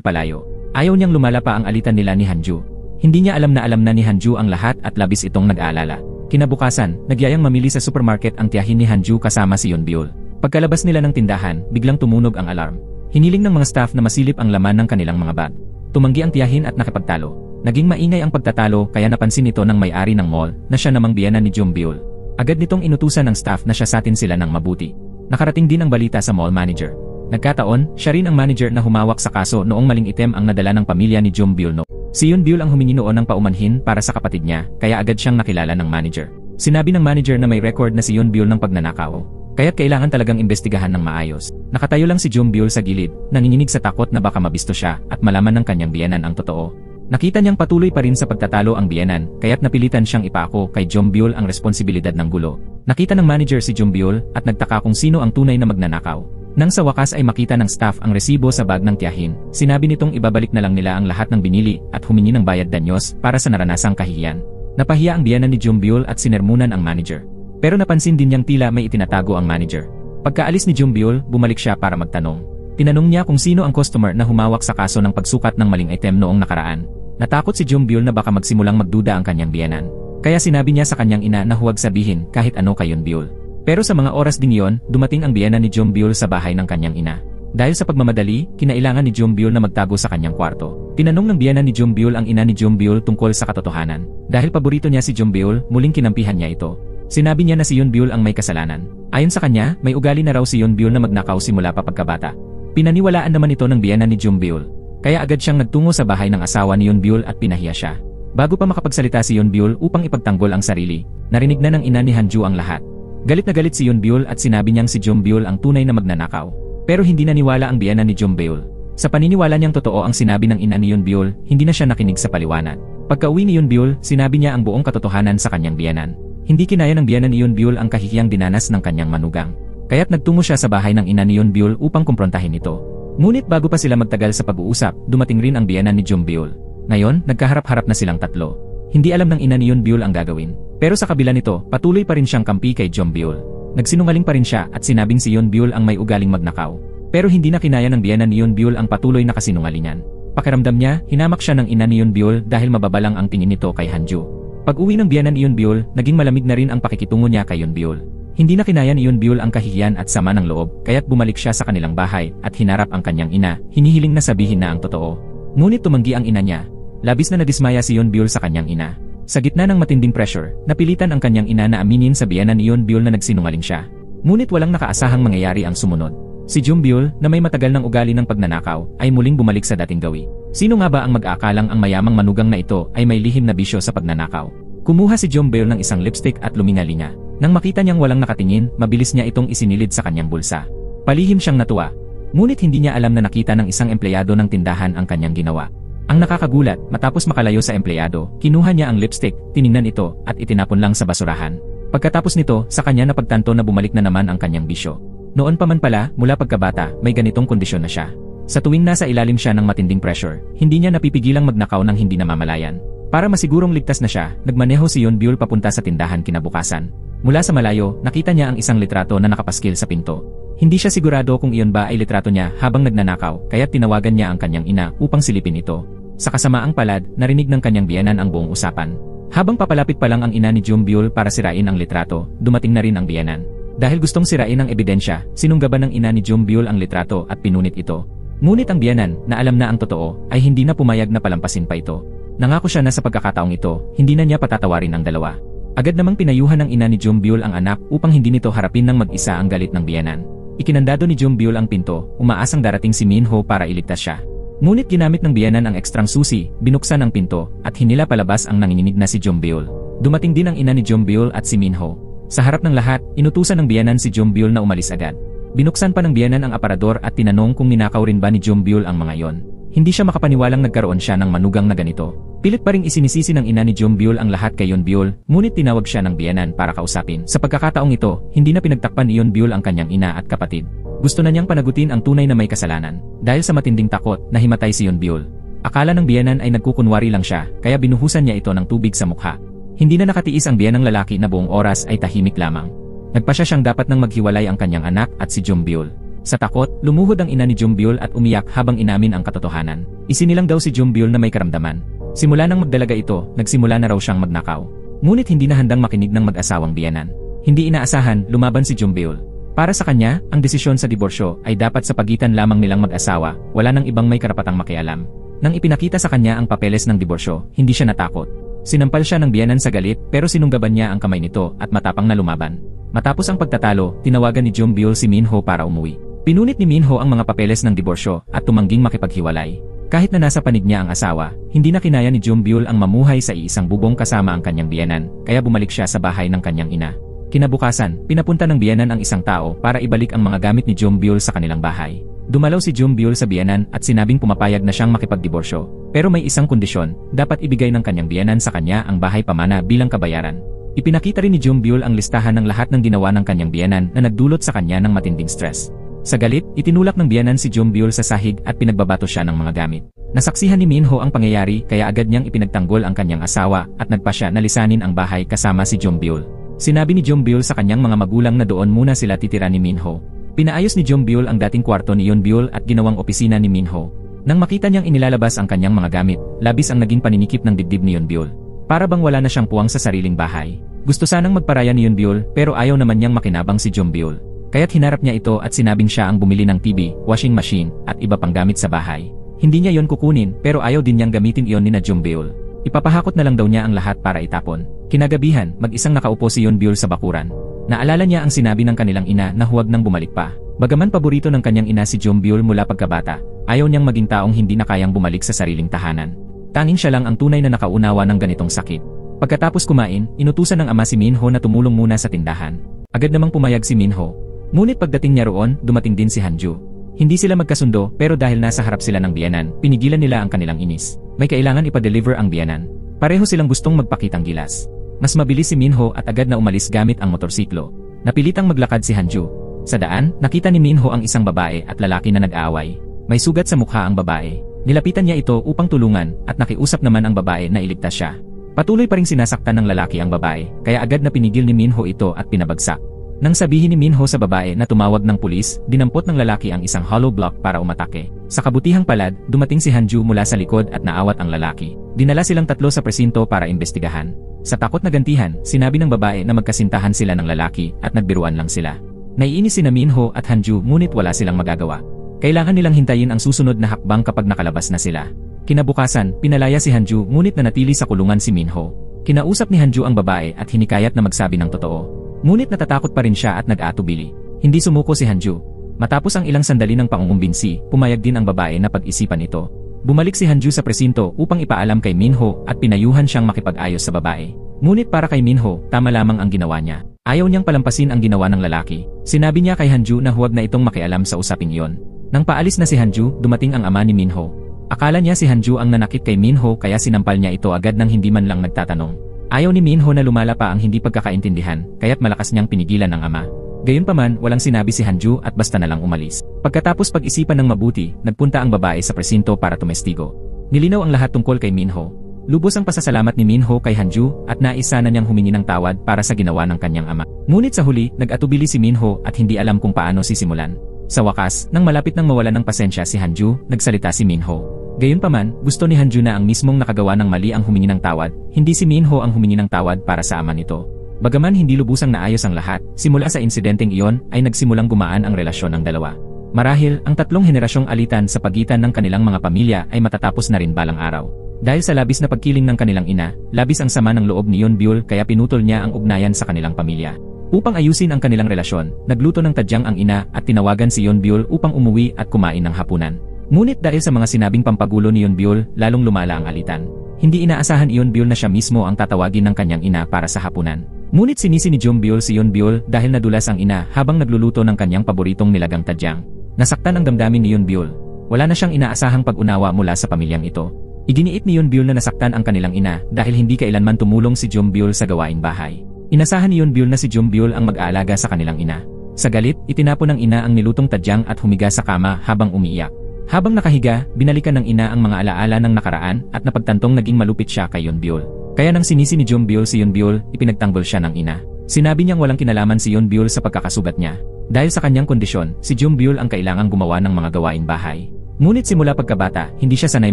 palayo. Ayaw niyang lumala pa ang alitan nila ni Hanju. Hindi niya alam na ni Hanju ang lahat at labis itong nag-aalala. Kinabukasan, nagyayang mamili sa supermarket ang tiyahin ni Hanju kasama si Yonbyul. Pagkalabas nila ng tindahan, biglang tumunog ang alarm. Hiniling ng mga staff na masilip ang laman ng kanilang mga bag. Tumanggi ang tiyahin at nakipagtalo. Naging maingay ang pagtatalo kaya napansin ito ng may-ari ng mall na siya namang biyenan ni Yonbyul. Agad nitong inutusan ng staff na siyasatin sila ng mabuti. Nakarating din ang balita sa mall manager. Nagkataon, siya rin ang manager na humawak sa kaso noong maling item ang nadala ng pamilya ni Yonbyul no. Si Yonbyul ang humingi noon ng paumanhin para sa kapatid niya, kaya agad siyang nakilala ng manager. Sinabi ng manager na may record na si Yonbyul ng pagnanakaw. Kaya't kailangan talagang imbestigahan ng maayos. Nakatayo lang si Yonbyul sa gilid, nanginginig sa takot na baka mabisto siya at malaman ng kanyang biyenan ang totoo. Nakita niyang patuloy pa rin sa pagtatalo ang biyenan, kaya't napilitan siyang ipako kay Yonbyul ang responsibilidad ng gulo. Nakita ng manager si Yonbyul at nagtaka kung sino ang tunay na magnanakaw. Nang sa wakas ay makita ng staff ang resibo sa bag ng tiyahin, sinabi nitong ibabalik na lang nila ang lahat ng binili at humingi ng bayad danyos para sa naranasang kahihiyan. Napahiya ang biyenan ni Yonbyul at sinermunan ang manager. Pero napansin din niyang tila may itinatago ang manager. Pagkaalis ni Yonbyul, bumalik siya para magtanong. Tinanong niya kung sino ang customer na humawak sa kaso ng pagsukat ng maling item noong nakaraan. Natakot si Yonbyul na baka magsimulang magduda ang kanyang biyenan. Kaya sinabi niya sa kanyang ina na huwag sabihin kahit ano kay Yonbyul. Pero sa mga oras din iyon, dumating ang biyenan ni Yonbyul sa bahay ng kanyang ina. Dahil sa pagmamadali, kinailangan ni Yonbyul na magtago sa kanyang kwarto. Tinanong ng biyenan ni Yonbyul ang ina ni Yonbyul tungkol sa katotohanan. Dahil paborito niya si Yonbyul, muling kinampihan niya ito. Sinabi niya na si Yonbyul ang may kasalanan. Ayon sa kanya, may ugali na raw si Yonbyul na magnakaw simula pa pagkabata. Pinaniwalaan naman ito ng biyenan ni Yonbyul. Kaya agad siyang nagtungo sa bahay ng asawa ni Yonbyul at pinahiya siya. Bago pa makapagsalita si Yonbyul upang ipagtanggol ang sarili, narinig na ng ina ni Hanju ang lahat. Galit na galit si Yonbyul at sinabi niyang si Yonbyul ang tunay na magnanakaw. Pero hindi naniwala ang biyenan ni Yonbyul. Sa paniniwala niyang totoo ang sinabi ng ina ni Yonbyul, hindi na siya nakinig sa paliwanag. Pagka-uwi ni Yonbyul, sinabi niya ang buong katotohanan sa kanyang biyenan. Hindi kinaya ng biyenan ni Yonbyul ang kahihiyang dinanas ng kanyang manugang. Kaya't nagtungo siya sa bahay ng ina ni Yonbyul upang kumprontahin ito. Ngunit bago pa sila magtagal sa pag-uusap, dumating rin ang biyenan ni Yonbyul. Ngayon, nagkaharap-harap na silang tatlo. Hindi alam ng ina ni Yonbyul ang gagawin. Pero sa kabila nito, patuloy pa rin siyang kampi kay Yonbyul. Nagsinungaling pa rin siya at sinabing si Yonbyul ang may ugaling magnakaw. Pero hindi na kinaya ng biyenan ni Yonbyul ang patuloy na kasinungalingan. Pakiramdam niya, hinamak siya ng ina ni Yonbyul dahil mababalang ang tingin nito kay Hanju. Pag-uwi ng biyenan ni Yonbyul, naging malamig na rin ang pakikitungo niya kay Yonbyul. Hindi na kinaya ni Yonbyul ang kahihiyan at sama ng loob, kaya't bumalik siya sa kanilang bahay at hinarap ang kanyang ina, hinihiling na sabihin na ang totoo. Ngunit tumanggi ang ina niya. Labis na nadismaya si Yonbyul sa kanyang ina. Sa gitna ng matinding pressure, napilitan ang kanyang ina na aminin sa biyenan ni Yonbyul na nagsinungaling siya. Ngunit walang nakaasahang mangyayari ang sumunod. Si Jumbyul, na may matagal ng ugali ng pagnanakaw, ay muling bumalik sa dating gawi. Sino nga ba ang mag-aakalang ang mayamang manugang na ito ay may lihim na bisyo sa pagnanakaw? Kumuha si Jumbyul ng isang lipstick at lumingalinga. Nang makita niyang walang nakatingin, mabilis niya itong isinilid sa kanyang bulsa. Palihim siyang natuwa. Ngunit hindi niya alam na nakita ng isang empleyado ng tindahan ang kanyang ginawa. Ang nakakagulat, matapos makalayo sa empleyado, kinuha niya ang lipstick, tiningnan ito, at itinapon lang sa basurahan. Pagkatapos nito, sa kanya napagtanto na bumalik na naman ang kanyang bisyo. Noon pa man pala, mula pagkabata, may ganitong kondisyon na siya. Sa tuwing nasa ilalim siya ng matinding pressure, hindi niya napipigilang magnakaw ng hindi namamalayan. Para masigurong ligtas na siya, nagmaneho si Jumbyul papunta sa tindahan kinabukasan. Mula sa malayo, nakita niya ang isang litrato na nakapaskil sa pinto. Hindi siya sigurado kung iyon ba ay litrato niya habang nagnanakaw, kaya tinawagan niya ang kanyang ina upang silipin ito. Sa kasamaang palad, narinig ng kanyang biyenan ang buong usapan. Habang papalapit pa lang ang ina ni Jumbyul para sirain ang litrato, dumating na rin ang biyenan. Dahil gustong sirain ang ebidensya, sinunggaban ng ina ni Jumbyul ang litrato at pinunit ito. Ngunit ang biyenan, na alam na ang totoo, ay hindi na pumayag na palampasin pa ito. Nangako siya na sa pagkakataong ito, hindi na niya patatawarin ang dalawa. Agad namang pinayuhan ng ina ni Jumbyul ang anak upang hindi nito harapin ng mag-isa ang galit ng biyenan. Ikinandado ni Jumbyul ang pinto, umaasang darating si Minho para iligtas siya. Ngunit ginamit ng biyenan ang ekstrang susi, binuksan ang pinto, at hinila palabas ang nanginginig na si Jumbyul. Dumating din ang ina ni Jumbyul at si Minho. Sa harap ng lahat, inutusan ng biyenan si Jumbyul na umalis agad. Binuksan pa ng biyenan ang aparador at tinanong kung ninakaw rin ba ni Jumbyul ang mga yon. Hindi siya makapaniwalang nagkaroon siya ng manugang na ganito. Pilit pa ring isinisisi ng ina ni Jumbyul ang lahat kay Yonbyul, ngunit tinawag siya ng biyenan para kausapin. Sa pagkakataong ito, hindi na pinagtakpan ni Yonbyul ang kanyang ina at kapatid. Gusto na niyang panagutin ang tunay na may kasalanan. Dahil sa matinding takot, nahimatay si Yonbyul. Akala ng biyenan ay nagkukunwari lang siya, kaya binuhusan niya ito ng tubig sa mukha. Hindi na nakatiis ang biyenang lalaki na buong oras ay tahimik lamang. Nagpasya siyang dapat nang maghiwalay ang kanyang anak at si Jumbyul. Sa takot, lumuhod ang ina ni Jumbyul at umiyak habang inamin ang katotohanan. Isinilang daw si Jumbyul na may karamdaman. Simula nang magdalaga ito, nagsimula na raw siyang magnakaw. Ngunit hindi na handang makinig ng mag-asawang biyenan. Hindi inaasahan, lumaban si Jumbyul. Para sa kanya, ang desisyon sa diborsyo ay dapat sa pagitan lamang nilang mag-asawa, wala nang ibang may karapatang makialam. Nang ipinakita sa kanya ang papeles ng diborsyo, hindi siya natakot. Sinampal siya ng biyenan sa galit pero sinunggaban niya ang kamay nito at matapang na lumaban. Matapos ang pagtatalo, tinawagan ni Jumbyul si Minho para umuwi. Pinunit ni Minho ang mga papeles ng diborsyo at tumangging makipaghiwalay. Kahit na nasa panig niya ang asawa, hindi na kinaya ni Jumbyul ang mamuhay sa iisang bubong kasama ang kanyang biyenan, kaya bumalik siya sa bahay ng kanyang ina. Kinabukasan, pinapunta ng biyenan ang isang tao para ibalik ang mga gamit ni Jumbyul sa kanilang bahay. Dumalaw si Jumbyul sa biyenan at sinabing pumapayag na siyang makipagdiborsyo, pero may isang kondisyon, dapat ibigay ng kanyang biyenan sa kanya ang bahay pamana bilang kabayaran. Ipinakita rin ni Jumbyul ang listahan ng lahat ng ginawa ng kanyang biyenan na nagdulot sa kanya ng matinding stress. Sa galit, itinulak ng biyenan si Jumbyul sa sahig at pinagbabato siya ng mga gamit. Nasaksihan ni Minho ang pangyayari kaya agad niyang ipinagtanggol ang kanyang asawa at nagpasya na lisanin ang bahay kasama si Jumbyul. Sinabi ni Jumbyul sa kanyang mga magulang na doon muna sila titira ni Minho. Pinaayos ni Jumbyul ang dating kwarto ni Yonbyul at ginawang opisina ni Minho. Nang makita niyang inilalabas ang kanyang mga gamit, labis ang naging paninikip ng dibdib ni Yonbyul. Para bang wala na siyang puwang sa sariling bahay. Gusto sanang magparaya ni Yonbyul pero ayaw naman niyang makinabang si Jumbyul. Kaya't hinarap niya ito at sinabing siya ang bumili ng TV, washing machine, at iba pang gamit sa bahay. Hindi niya yon kukunin pero ayaw din niyang gamitin iyon ni na Jumbyul. Ipapahakot na lang daw niya ang lahat para itapon. Kinagabihan, mag-isang nakaupo si Yonbyul sa bakuran. Naalala niya ang sinabi ng kanilang ina na huwag nang bumalik pa. Bagaman paborito ng kanyang ina si Jumbyul mula pagkabata, ayaw niyang maging taong hindi na kayang bumalik sa sariling tahanan. Tanging siya lang ang tunay na nakaunawa ng ganitong sakit. Pagkatapos kumain, inutusan ng ama si Minho na tumulong muna sa tindahan. Agad namang pumayag si Minho. Ngunit pagdating niya roon, dumating din si Hanju. Hindi sila magkasundo pero dahil nasa harap sila ng biyenan, pinigilan nila ang kanilang inis. May kailangan ipa-deliver ang biyenan. Pareho silang gustong magpakitang gilas. Mas mabilis si Minho at agad na umalis gamit ang motorsiklo. Napilitang maglakad si Hanju. Sa daan, nakita ni Minho ang isang babae at lalaki na nag-aaway. May sugat sa mukha ang babae. Nilapitan niya ito upang tulungan at nakiusap naman ang babae na iligtas siya. Patuloy pa ring sinasaktan ng lalaki ang babae, kaya agad na pinigil ni Minho ito at pinabagsak. Nang sabihin ni Minho sa babae na tumawag ng pulis, dinampot ng lalaki ang isang hollow block para umatake. Sa kabutihang palad, dumating si Hanju mula sa likod at naawat ang lalaki. Dinala silang tatlo sa presinto para imbestigahan. Sa takot na gantihan, sinabi ng babae na magkasintahan sila ng lalaki at nagbiruan lang sila. Naiinis sina Minho at Hanju ngunit wala silang magagawa. Kailangan nilang hintayin ang susunod na hakbang kapag nakalabas na sila. Kinabukasan, pinalaya si Hanju ngunit nanatili sa kulungan si Minho. Kinausap ni Hanju ang babae at hinikayat na magsabi ng totoo. Ngunit natatakot pa rin siya at nag-aatubili. Hindi sumuko si Hanju. Matapos ang ilang sandali ng pangungumbinsi, pumayag din ang babae na pag-isipan ito. Bumalik si Hanju sa presinto upang ipaalam kay Minho at pinayuhan siyang makipag-ayos sa babae. Ngunit para kay Minho, tama lamang ang ginawa niya. Ayaw niyang palampasin ang ginawa ng lalaki. Sinabi niya kay Hanju na huwag na itong makialam sa usaping iyon. Nang paalis na si Hanju, dumating ang ama ni Minho. Akala niya si Hanju ang nanakit kay Minho kaya sinampal niya ito agad nang hindi man lang nagtatanong. Ayaw ni Minho na lumala pa ang hindi pagkakaintindihan, kaya't malakas niyang pinigilan ng ama. Gayunpaman, walang sinabi si Hanju at basta na lang umalis. Pagkatapos pag-isipan ng mabuti, nagpunta ang babae sa presinto para tumestigo. Nilinaw ang lahat tungkol kay Minho. Lubos ang pasasalamat ni Minho kay Hanju at nais sana niyang humingi ng tawad para sa ginawa ng kanyang ama. Ngunit sa huli, nag-atubili si Minho at hindi alam kung paano sisimulan. Sa wakas, nang malapit nang mawalan ng pasensya si Hanju, nagsalita si Minho. Gayunpaman, gusto ni Hanju na ang mismong nakagawa ng mali ang humingi ng tawad, hindi si Minho ang humingi ng tawad para sa ama nito. Bagaman hindi lubusang naayos ang lahat, simula sa insidenteng iyon ay nagsimulang gumaan ang relasyon ng dalawa. Marahil, ang 3 henerasyong alitan sa pagitan ng kanilang mga pamilya ay matatapos na rin balang araw. Dahil sa labis na pagkiling ng kanilang ina, labis ang sama ng loob ni Yeonbyul kaya pinutol niya ang ugnayan sa kanilang pamilya. Upang ayusin ang kanilang relasyon, nagluto ng tadyang ang ina at tinawagan si Yeonbyul upang umuwi at kumain ng hapunan. Ngunit dahil sa mga sinabing pampagulo ni Yeonbyul, lalong lumala ang alitan. Hindi inaasahan ni Yeonbyul na siya mismo ang tatawagin ng kanyang ina para sa hapunan. Ngunit sinisi ni Jeonbyul si Yeonbyul dahil nadulas ang ina habang nagluluto ng kanyang paboritong nilagang tadyang. Nasaktan ang damdamin ni Yeonbyul. Wala na siyang inaasahang pag-unawa mula sa pamilyang ito. Iginiit ni Yeonbyul na nasaktan ang kanilang ina dahil hindi kailanman tumulong si Jeonbyul sa gawaing bahay. Inasahan ni Yeonbyul na si Jeonbyul ang mag-aalaga sa kanilang ina. Sa galit, itinapon ng ina ang nilutong tadyang at humiga sa kama habang umiiyak. Habang nakahiga, binalikan ng ina ang mga alaala ng nakaraan at napagtantong naging malupit siya kay Yeonbyul. Kaya nang sinisi ni Jeonbyul si Yeonbyul, ipinagtanggol siya ng ina. Sinabi niyang walang kinalaman si Yeonbyul sa pagkakasugat niya. Dahil sa kanyang kondisyon, si Jeonbyul ang kailangang gumawa ng mga gawaing bahay. Ngunit simula pagkabata, hindi siya sanay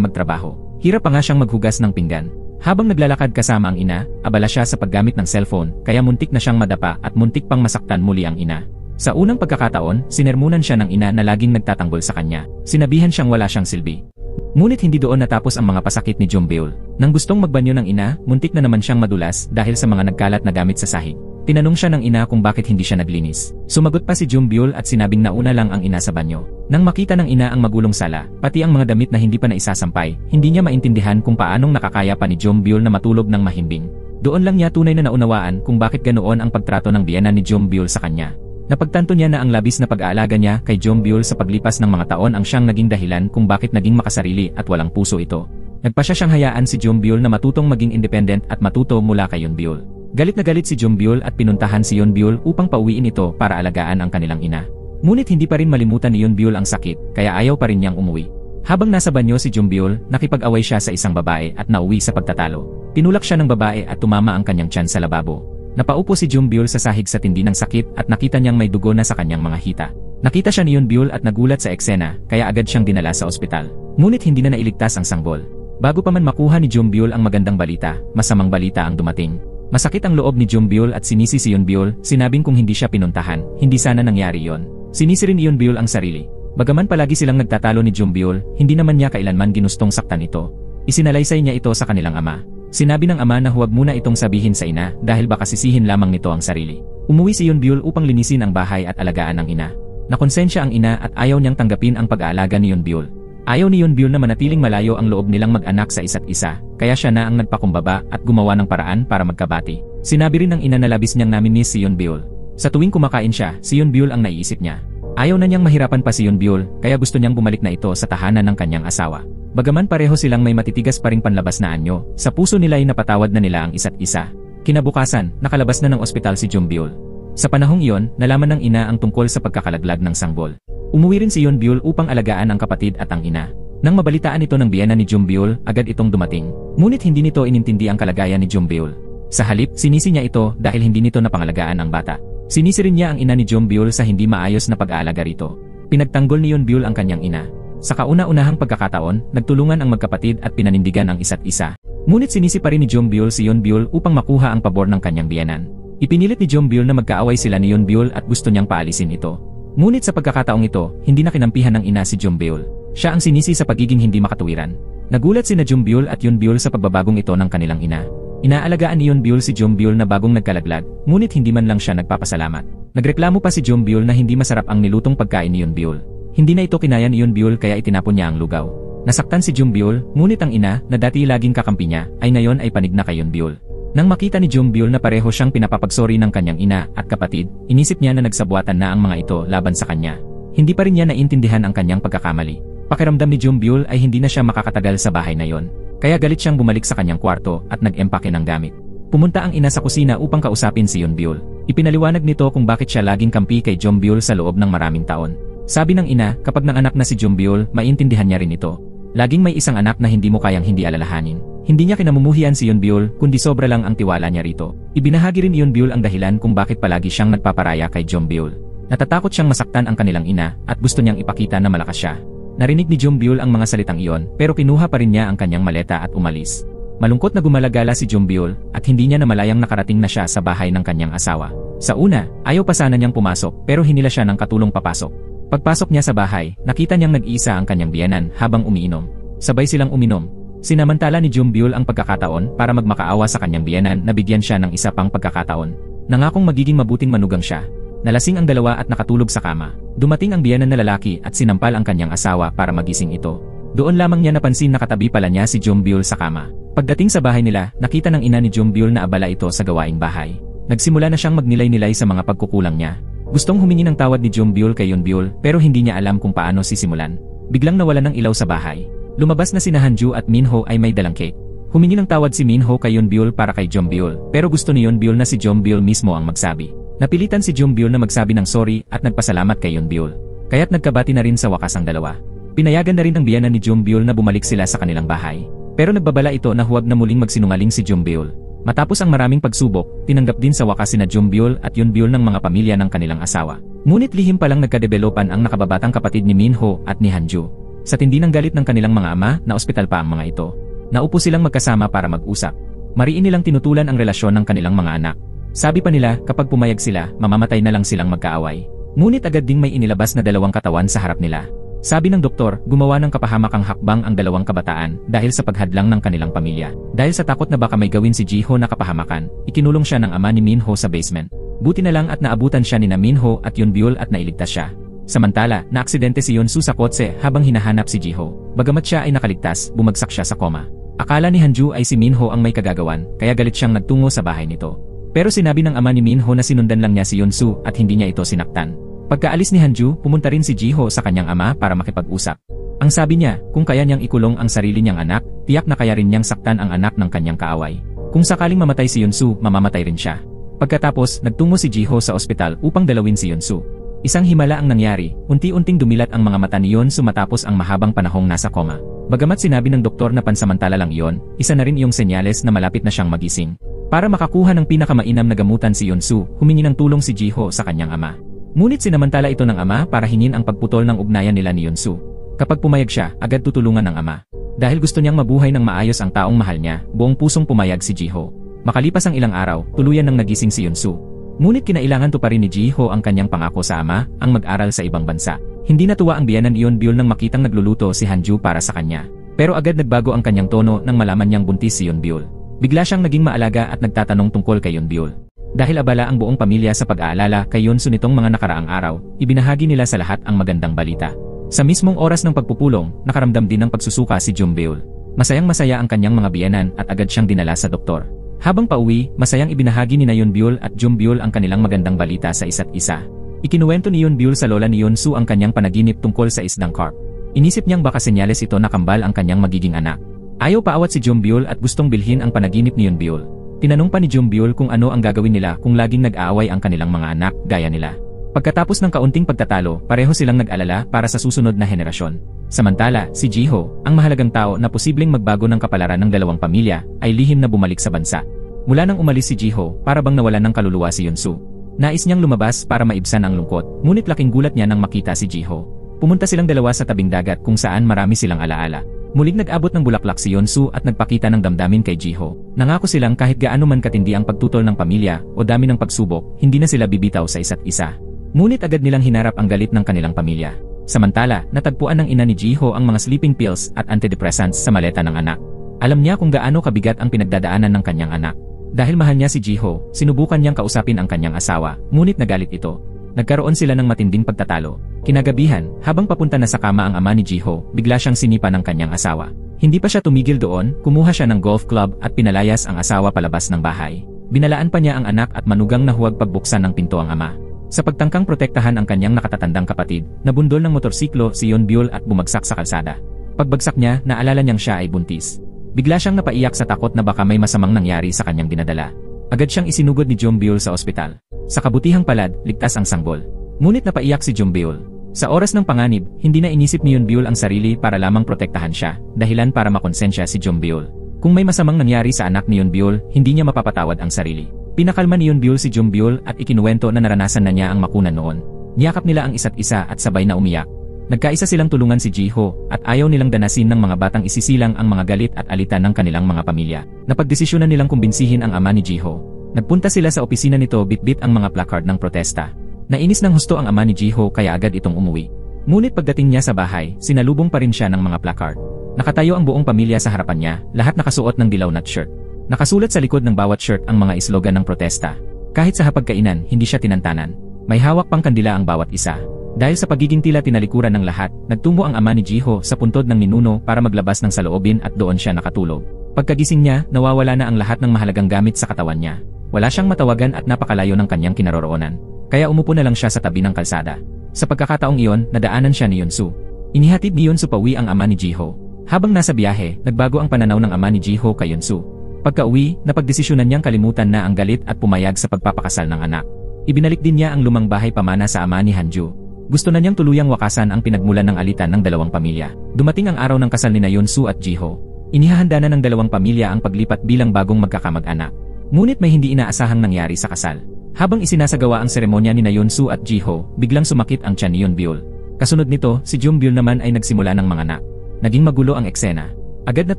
magtrabaho. Hirap pa nga siyang maghugas ng pinggan. Habang naglalakad kasama ang ina, abala siya sa paggamit ng cellphone, kaya muntik na siyang madapa at muntik pang masaktan muli ang ina. Sa unang pagkakataon, sinermunan siya ng ina na laging nagtatanggol sa kanya. Sinabihan siyang wala siyang silbi. Ngunit hindi doon natapos ang mga pasakit ni Jeonbyul. Nang gustong magbanyo ng ina, muntik na naman siyang madulas dahil sa mga nagkalat na gamit sa sahig. Tinanong siya ng ina kung bakit hindi siya naglinis. Sumagot pa si Jeonbyul at sinabing nauna lang ang ina sa banyo. Nang makita ng ina ang magulong sala, pati ang mga damit na hindi pa naisasampay, hindi niya maintindihan kung paanong nakakaya pa ni Jeonbyul na matulog ng mahimbing. Doon lang niya tunay na naunawaan kung bakit ganoon ang pagtrato ng biyena ni Jeonbyul sa kanya. Napagtanto niya na ang labis na pag-aalaga niya kay Jeonbyul sa paglipas ng mga taon ang siyang naging dahilan kung bakit naging makasarili at walang puso ito. Nagpasya siyang hayaan si Jeonbyul na matutong maging independent at matuto mula kay Yeonbyul. Galit na galit si Jeonbyul at pinuntahan si Yeonbyul upang pauwiin ito para alagaan ang kanilang ina. Ngunit hindi pa rin malimutan ni Yeonbyul ang sakit, kaya ayaw pa rin niyang umuwi. Habang nasa banyo si Jeonbyul, nakipag-away siya sa isang babae at nauwi sa pagtatalo. Tinulak siya ng babae at tumama ang kanyang tiyan sa lababo. Napaupo si Jeonbyul sa sahig sa tindi ng sakit at nakita niyang may dugo na sa kanyang mga hita. Nakita siya ni Yeonbyul at nagulat sa eksena, kaya agad siyang dinala sa ospital. Ngunit hindi na nailigtas ang sanggol. Bago pa man makuha ni Jeonbyul ang magandang balita, masamang balita ang dumating. Masakit ang loob ni Jeonbyul at sinisi si Yeonbyul, sinabing kung hindi siya pinuntahan, hindi sana nangyari yon. Sinisi rin ni Yeonbyul ang sarili. Bagaman palagi silang nagtatalo ni Jeonbyul, hindi naman niya kailanman ginustong saktan ito. Isinalaysay niya ito sa kanilang ama. Sinabi ng ama na huwag muna itong sabihin sa ina dahil baka sisihin lamang nito ang sarili. Umuwi si Yeonbyul upang linisin ang bahay at alagaan ang ina. Nakonsensya ang ina at ayaw niyang tanggapin ang pag-aalaga ni Yeonbyul. Ayaw ni Yeonbyul na manatiling malayo ang loob nilang mag-anak sa isa't isa, kaya siya na ang nagpakumbaba at gumawa ng paraan para magkabati. Sinabi rin ng ina na labis niyang namimiss si Yeonbyul. Sa tuwing kumakain siya, si Yeonbyul ang naiisip niya. Ayaw na niyang mahirapan pa si Yeonbyul, kaya gusto niyang bumalik na ito sa tahanan ng kanyang asawa. Bagaman pareho silang may matitigas pa ring panlabas na anyo, sa puso nila ay napatawad na nila ang isa't isa. Kinabukasan, nakalabas na ng ospital si Jeonbyul. Sa panahong iyon, nalaman ng ina ang tungkol sa pagkakalaglag ng sanggol. Umuwi rin si Yeonbyul upang alagaan ang kapatid at ang ina. Nang mabalitaan ito ng biyena ni Jeonbyul, agad itong dumating. Ngunit hindi nito inintindi ang kalagayan ni Jeonbyul. Sa halip, sinisi niya ito dahil hindi nito napangalagaan ang bata. Sinisi rin niya ang ina ni Jeonbyul sa hindi maayos na pag-aalaga rito. Pinagtanggol ni Yeonbyul ang kanyang ina. Sa kauna-unahang pagkakataon, nagtulungan ang magkapatid at pinanindigan ang isa't isa. Ngunit sinisi pa rin ni Jeonbyul si Yeonbyul upang makuha ang pabor ng kanyang biyenan. Ipinilit ni Jeonbyul na magkaaway sila ni Yeonbyul at gusto niyang paalisin ito. Ngunit sa pagkakataong ito, hindi na kinampihan ng ina si Jeonbyul. Siya ang sinisi sa pagiging hindi makatuwiran. Nagulat sina Jeonbyul at Yeonbyul sa pagbabagong ito ng kanilang ina. Inaalagaan ni Yonbyul si Jombyul na bagong nagkalaglag, ngunit hindi man lang siya nagpapasalamat. Nagreklamo pa si Jombyul na hindi masarap ang nilutong pagkain ni Yonbyul. Hindi na ito kinaya ni Yonbyul kaya itinapon niya ang lugaw. Nasaktan si Jombyul, ngunit ang ina, na dati laging kakampi niya, ay ngayon ay panig na kay Yonbyul. Nang makita ni Jombyul na pareho siyang pinapapagsori ng kanyang ina at kapatid, inisip niya na nagsabwatan na ang mga ito laban sa kanya. Hindi pa rin niya naintindihan ang kanyang pagkakamali. Pakiramdam ni Jombyul ay hindi na siya makakatagal sa bahay na yon. Kaya galit siyang bumalik sa kanyang kwarto at nag-empake ng gamit. Pumunta ang ina sa kusina upang kausapin si Yonbyul. Ipinaliwanag nito kung bakit siya laging kampi kay Jombyul sa loob ng maraming taon. Sabi ng ina, kapag nanganak na si Jombyul, maintindihan niya rin ito. Laging may isang anak na hindi mo kayang hindi alalahanin. Hindi niya kinamumuhian si Yonbyul, kundi sobra lang ang tiwala niya rito. Ibinahagi rin ni Yonbyul ang dahilan kung bakit palagi siyang nagpaparaya kay Jombyul. Natatakot siyang masaktan ang kanilang ina at gusto niyang ipakita na malakas siya. Narinig ni Jombyul ang mga salitang iyon pero kinuha pa rin niya ang kanyang maleta at umalis. Malungkot na gumalagala si Jombyul at hindi niya namalayang nakarating na siya sa bahay ng kanyang asawa. Sa una, ayaw pa sana niyang pumasok pero hinila siya ng katulong papasok. Pagpasok niya sa bahay, nakita niyang nag-iisa ang kanyang biyenan habang umiinom. Sabay silang uminom. Sinamantala ni Jombyul ang pagkakataon para magmakaawa sa kanyang biyenan na bigyan siya ng isa pang pagkakataon. Nangakong magiging mabuting manugang siya. Nalasing ang dalawa at nakatulog sa kama. Dumating ang biyenan na lalaki at sinampal ang kanyang asawa para magising ito. Doon lamang niya napansin na katabi pala niya si Jombyul sa kama. Pagdating sa bahay nila, nakita ng ina ni Jombyul na abala ito sa gawaing bahay. Nagsimula na siyang magnilay-nilay sa mga pagkukulang niya. Gustong humingi ng tawad ni Jombyul kay Yonbyul pero hindi niya alam kung paano sisimulan. Biglang nawala ng ilaw sa bahay. Lumabas na sina Hanju at Minho ay may dalang cake. Humingi ng tawad si Minho kay Yonbyul para kay Jombyul pero gusto ni Yonbyul na si Jombyul mismo ang magsabi. Napilitan si Jombyul na magsabi ng sorry at nagpasalamat kay Yonbyul. Kaya't nagkabati na rin sa wakas ang dalawa. Pinayagan na rin ang biyenan ni Jombyul na bumalik sila sa kanilang bahay. Pero nagbabala ito na huwag na muling magsinungaling si Jombyul. Matapos ang maraming pagsubok, tinanggap din sa wakas sina Jombyul at Yonbyul ng mga pamilya ng kanilang asawa. Ngunit lihim palang nagkadevelopan ang nakababatang kapatid ni Minho at ni Hanju. Sa tindi ng galit ng kanilang mga ama, na-ospital pa ang mga ito. Naupo silang magkasama para mag-usap. Mariin nilang tinutulan ang relasyon ng kanilang mga anak. Sabi pa nila, kapag pumayag sila, mamamatay na lang silang magkaaway. Ngunit agad ding may inilabas na dalawang katawan sa harap nila. Sabi ng doktor, gumawa ng kapahamakang hakbang ang dalawang kabataan dahil sa paghadlang ng kanilang pamilya. Dahil sa takot na baka may gawin si Jiho na kapahamakan, ikinulong siya ng ama ni Minho sa basement. Buti na lang at naabutan siya ni na Minho at Yonbyul at nailigtas siya. Samantala, naaksidente si Yonsu sa kotse habang hinahanap si Jiho. Bagamat siya ay nakaligtas, bumagsak siya sa koma. Akala ni Hanju ay si Minho ang may kagagawan, kaya galit siyang nagtungo sa bahay nito. Pero sinabi ng ama ni Minho na sinundan lang niya si Yonsu at hindi niya ito sinaktan. Pagkaalis ni Hanju, pumunta rin si Jiho sa kanyang ama para makipag-usap. Ang sabi niya, kung kaya niyang ikulong ang sarili niyang anak, tiyak na kaya rin niyang saktan ang anak ng kanyang kaaway. Kung sakaling mamatay si Yonsu, mamamatay rin siya. Pagkatapos, nagtungo si Jiho sa ospital upang dalawin si Yonsu. Isang himala ang nangyari, unti-unting dumilat ang mga mata ni Yonsu matapos ang mahabang panahong nasa koma. Bagamat sinabi ng doktor na pansamantala lang iyon, isa na rin iyong senyales na malapit na siyang magising. Para makakuha ng pinakamainam na gamutan si Yonsu, humingi ng tulong si Jiho sa kanyang ama. Ngunit sinamantala ito ng ama para hingin ang pagputol ng ugnayan nila ni Yonsu. Kapag pumayag siya, agad tutulungan ng ama. Dahil gusto niyang mabuhay ng maayos ang taong mahal niya, buong pusong pumayag si Jiho. Makalipas ang ilang araw, tuluyan ng nagising si Yonsu. Ngunit kinailangan tuparin ni Jiho ang kanyang pangako sa ama, ang mag-aral sa ibang bansa. Hindi natuwa ang biyenan ni Yonbyul nang makitang nagluluto si Hanju para sa kanya. Pero agad nagbago ang kanyang tono nang malaman niyang buntis si Yonbyul. Bigla siyang naging maalaga at nagtatanong tungkol kay Yonbyul. Dahil abala ang buong pamilya sa pag-aalala kay Yonsu nitong mga nakaraang araw, ibinahagi nila sa lahat ang magandang balita. Sa mismong oras ng pagpupulong, nakaramdam din ng pagsusuka si Jombyul. Masayang-masaya ang kanyang mga biyenan at agad siyang dinala sa doktor. Habang pauwi, masayang ibinahagi ni Yonbyul at Jombyul ang kanilang magandang balita sa isa't isa. Ikinuwento ni Yonbyul sa lola ni Yonsu ang kanyang panaginip tungkol sa isdang carp. Inisip niyang baka senyales ito na kambal ang kanyang magiging anak. Ayaw paawat si Jombyul at gustong bilhin ang panaginip ni Yonbyul. Tinanong pa ni Jombyul kung ano ang gagawin nila kung laging nag-aaway ang kanilang mga anak, gaya nila. Pagkatapos ng kaunting pagtatalo, pareho silang nag-alala para sa susunod na henerasyon. Samantala, si Jiho, ang mahalagang tao na posibleng magbago ng kapalaran ng dalawang pamilya, ay lihim na bumalik sa bansa. Mula nang umalis si Jiho, para bang nawalan ng kaluluwa si Yonsu. Nais niyang lumabas para maibsan ang lungkot, ngunit laking gulat niya nang makita si Jiho. Pumunta silang dalawa sa tabing dagat kung saan marami silang alaala. Muling nag-abot ng bulaklak si Yonsu at nagpakita ng damdamin kay Jiho. Nangako silang kahit gaano man katindi ang pagtutol ng pamilya o dami ng pagsubok, hindi na sila bibitaw sa isa't isa. Ngunit agad nilang hinarap ang galit ng kanilang pamilya. Samantala, natagpuan ng ina ni Jiho ang mga sleeping pills at antidepressants sa maleta ng anak. Alam niya kung gaano kabigat ang pinagdadaanan ng kanyang anak. Dahil mahal niya si Jiho, sinubukan niyang kausapin ang kanyang asawa, ngunit nagalit ito. Nagkaroon sila ng matinding pagtatalo. Kinagabihan, habang papunta na sa kama ang ama ni Jiho, bigla siyang sinipa ng kanyang asawa. Hindi pa siya tumigil doon, kumuha siya ng golf club at pinalayas ang asawa palabas ng bahay. Binalaan pa niya ang anak at manugang na huwag pagbuksan ng pinto ang ama. Sa pagtangkang protektahan ang kanyang nakatatandang kapatid, nabundol ng motorsiklo si Yeonbyul at bumagsak sa kalsada. Pagbagsak niya, naalala niyang siya ay buntis. Bigla siyang napaiyak sa takot na baka may masamang nangyari sa kanyang dinadala. Agad siyang isinugod ni Yeonbyul sa ospital. Sa kabutihang palad, ligtas ang sanggol. Ngunit napaiyak si Yeonbyul. Sa oras ng panganib, hindi na inisip ni Yeonbyul ang sarili para lamang protektahan siya, dahilan para makonsensya si Yeonbyul. Kung may masamang nangyari sa anak ni Yeonbyul, hindi niya mapapatawad ang sarili. Pinakalma ni Yeonbyul si Yeonbyul at ikinuwento na naranasan na niya ang makunan noon. Niyakap nila ang isa't isa at sabay na umiyak. Nagkaisa silang tulungan si Jiho at ayaw nilang danasin ng mga batang isisilang ang mga galit at alitan ng kanilang mga pamilya. Napagdesisyonan nilang kumbinsihin ang ama ni Jiho. Nagpunta sila sa opisina nito bitbit ang mga placard ng protesta. Nainis ng husto ang ama ni Jiho kaya agad itong umuwi. Ngunit pagdating niya sa bahay, sinalubong pa rin siya ng mga placard. Nakatayo ang buong pamilya sa harapan niya, lahat nakasuot ng dilaw na shirt. Nakasulat sa likod ng bawat shirt ang mga slogan ng protesta. Kahit sa hapagkainan, hindi siya tinantanan. May hawak pang kandila ang bawat isa. Dahil sa pagiging tila tinalikuran ng lahat, nagtungo ang ama ni Jiho sa puntod ng ninuno para maglabas ng saloobin at doon siya nakatulog. Pagkagising niya, nawawala na ang lahat ng mahalagang gamit sa katawan niya. Wala siyang matawagan at napakalayo ng kanyang kinaroroonan. Kaya umupo na lang siya sa tabi ng kalsada. Sa pagkakataong iyon, nadaanan siya ni Yeonsu. Inihatid ni Yeonsu pauwi ang ama ni Jiho. Habang nasa biyahe, nagbago ang pananaw ng ama ni Jiho kay Yeonsu. Pagka-uwi, napagdesisyonan niyang kalimutan na ang galit at pumayag sa pagpapakasal ng anak. Ibinalik din niya ang lumang bahay pamana sa ama ni Hanju. Gusto na niyang tuluyang wakasan ang pinagmulan ng alitan ng dalawang pamilya. Dumating ang araw ng kasal ni Yeonsu at Jiho. Inihahanda na ng dalawang pamilya ang paglipat bilang bagong magkakamag-anak. Ngunit may hindi inaasahang nangyari sa kasal. Habang isinasagawa ang seremonya ni Yeonsu at Jiho, biglang sumakit ang tiyan ni Yeonbyul. Kasunod nito, si Yeonbyul naman ay nagsimula ng manganak. Naging magulo ang eksena. Agad na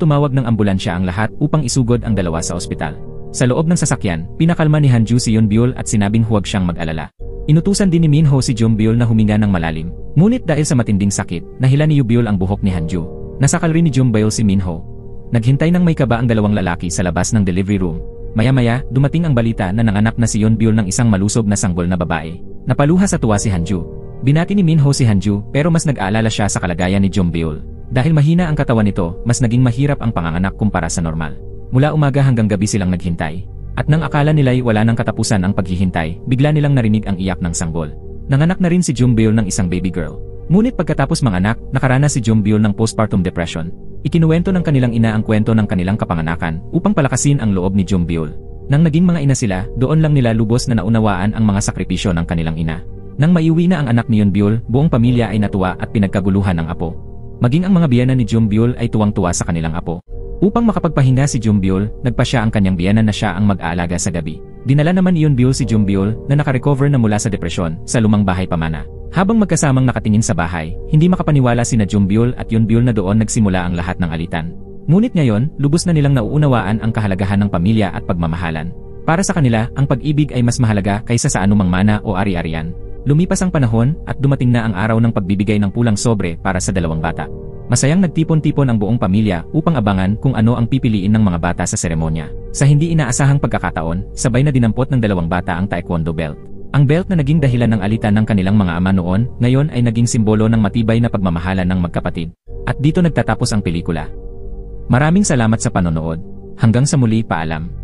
tumawag ng ambulansya ang lahat upang isugod ang dalawa sa ospital. Sa loob ng sasakyan, pinakalma ni Hanju si Yeonbyul at sinabing huwag siyang mag-alala. Inutusan din ni Minho si Yeonbyul na huminga ng malalim. Ngunit dahil sa matinding sakit, nahila ni Yeonbyul ang buhok ni Hanju. Nasakal rin ni Yeonbyul si Minho. Naghintay ng may kaba ang dalawang lalaki sa labas ng delivery room. Maya-maya, dumating ang balita na nanganak na si Yeonbyul ng isang malusog na sanggol na babae. Napaluha sa tuwa si Hanju. Binati ni Minho si Hanju pero mas nag-aalala siya sa kalagayan ni Yeonbyul. Dahil mahina ang katawan nito, mas naging mahirap ang panganganak kumpara sa normal. Mula umaga hanggang gabi silang naghintay. At nang akala nila'y wala nang katapusan ang paghihintay, bigla nilang narinig ang iyak ng sanggol. Nanganak na rin si Yeonbyul ng isang baby girl. Ngunit pagkatapos manganak, nakaranas si Yeonbyul ng postpartum depression. Ikinuwento ng kanilang ina ang kwento ng kanilang kapanganakan upang palakasin ang loob ni Yeonbyul. Nang naging mga ina sila, doon lang nila lubos na naunawaan ang mga sakripisyo ng kanilang ina. Nang maiuwi na ang anak ni Yeonbyul, buong pamilya ay natuwa at pinagkaguluhan ng apo. Maging ang mga biyana ni Yeonbyul ay tuwang-tuwa sa kanilang apo. Upang makapagpahinga si Yeonbyul, nagpasya ang kanyang biyana na siya ang mag-aalaga sa gabi. Dinala naman ni Yeonbyul si Yeonbyul na nakarecover na mula sa depresyon sa lumang bahay pamana. Habang magkasamang nakatingin sa bahay, hindi makapaniwala sina Yeonbyul at Yeonbyul na doon nagsimula ang lahat ng alitan. Ngunit ngayon, lubos na nilang nauunawaan ang kahalagahan ng pamilya at pagmamahalan. Para sa kanila, ang pag-ibig ay mas mahalaga kaysa sa anumang mana o ari-arian. Lumipas ang panahon at dumating na ang araw ng pagbibigay ng pulang sobre para sa dalawang bata. Masayang nagtipon-tipon ang buong pamilya upang abangan kung ano ang pipiliin ng mga bata sa seremonya. Sa hindi inaasahang pagkakataon, sabay na dinampot ng dalawang bata ang taekwondo belt. Ang belt na naging dahilan ng alitan ng kanilang mga ama noon, ngayon ay naging simbolo ng matibay na pagmamahalan ng magkapatid. At dito nagtatapos ang pelikula. Maraming salamat sa panonood. Hanggang sa muli, paalam.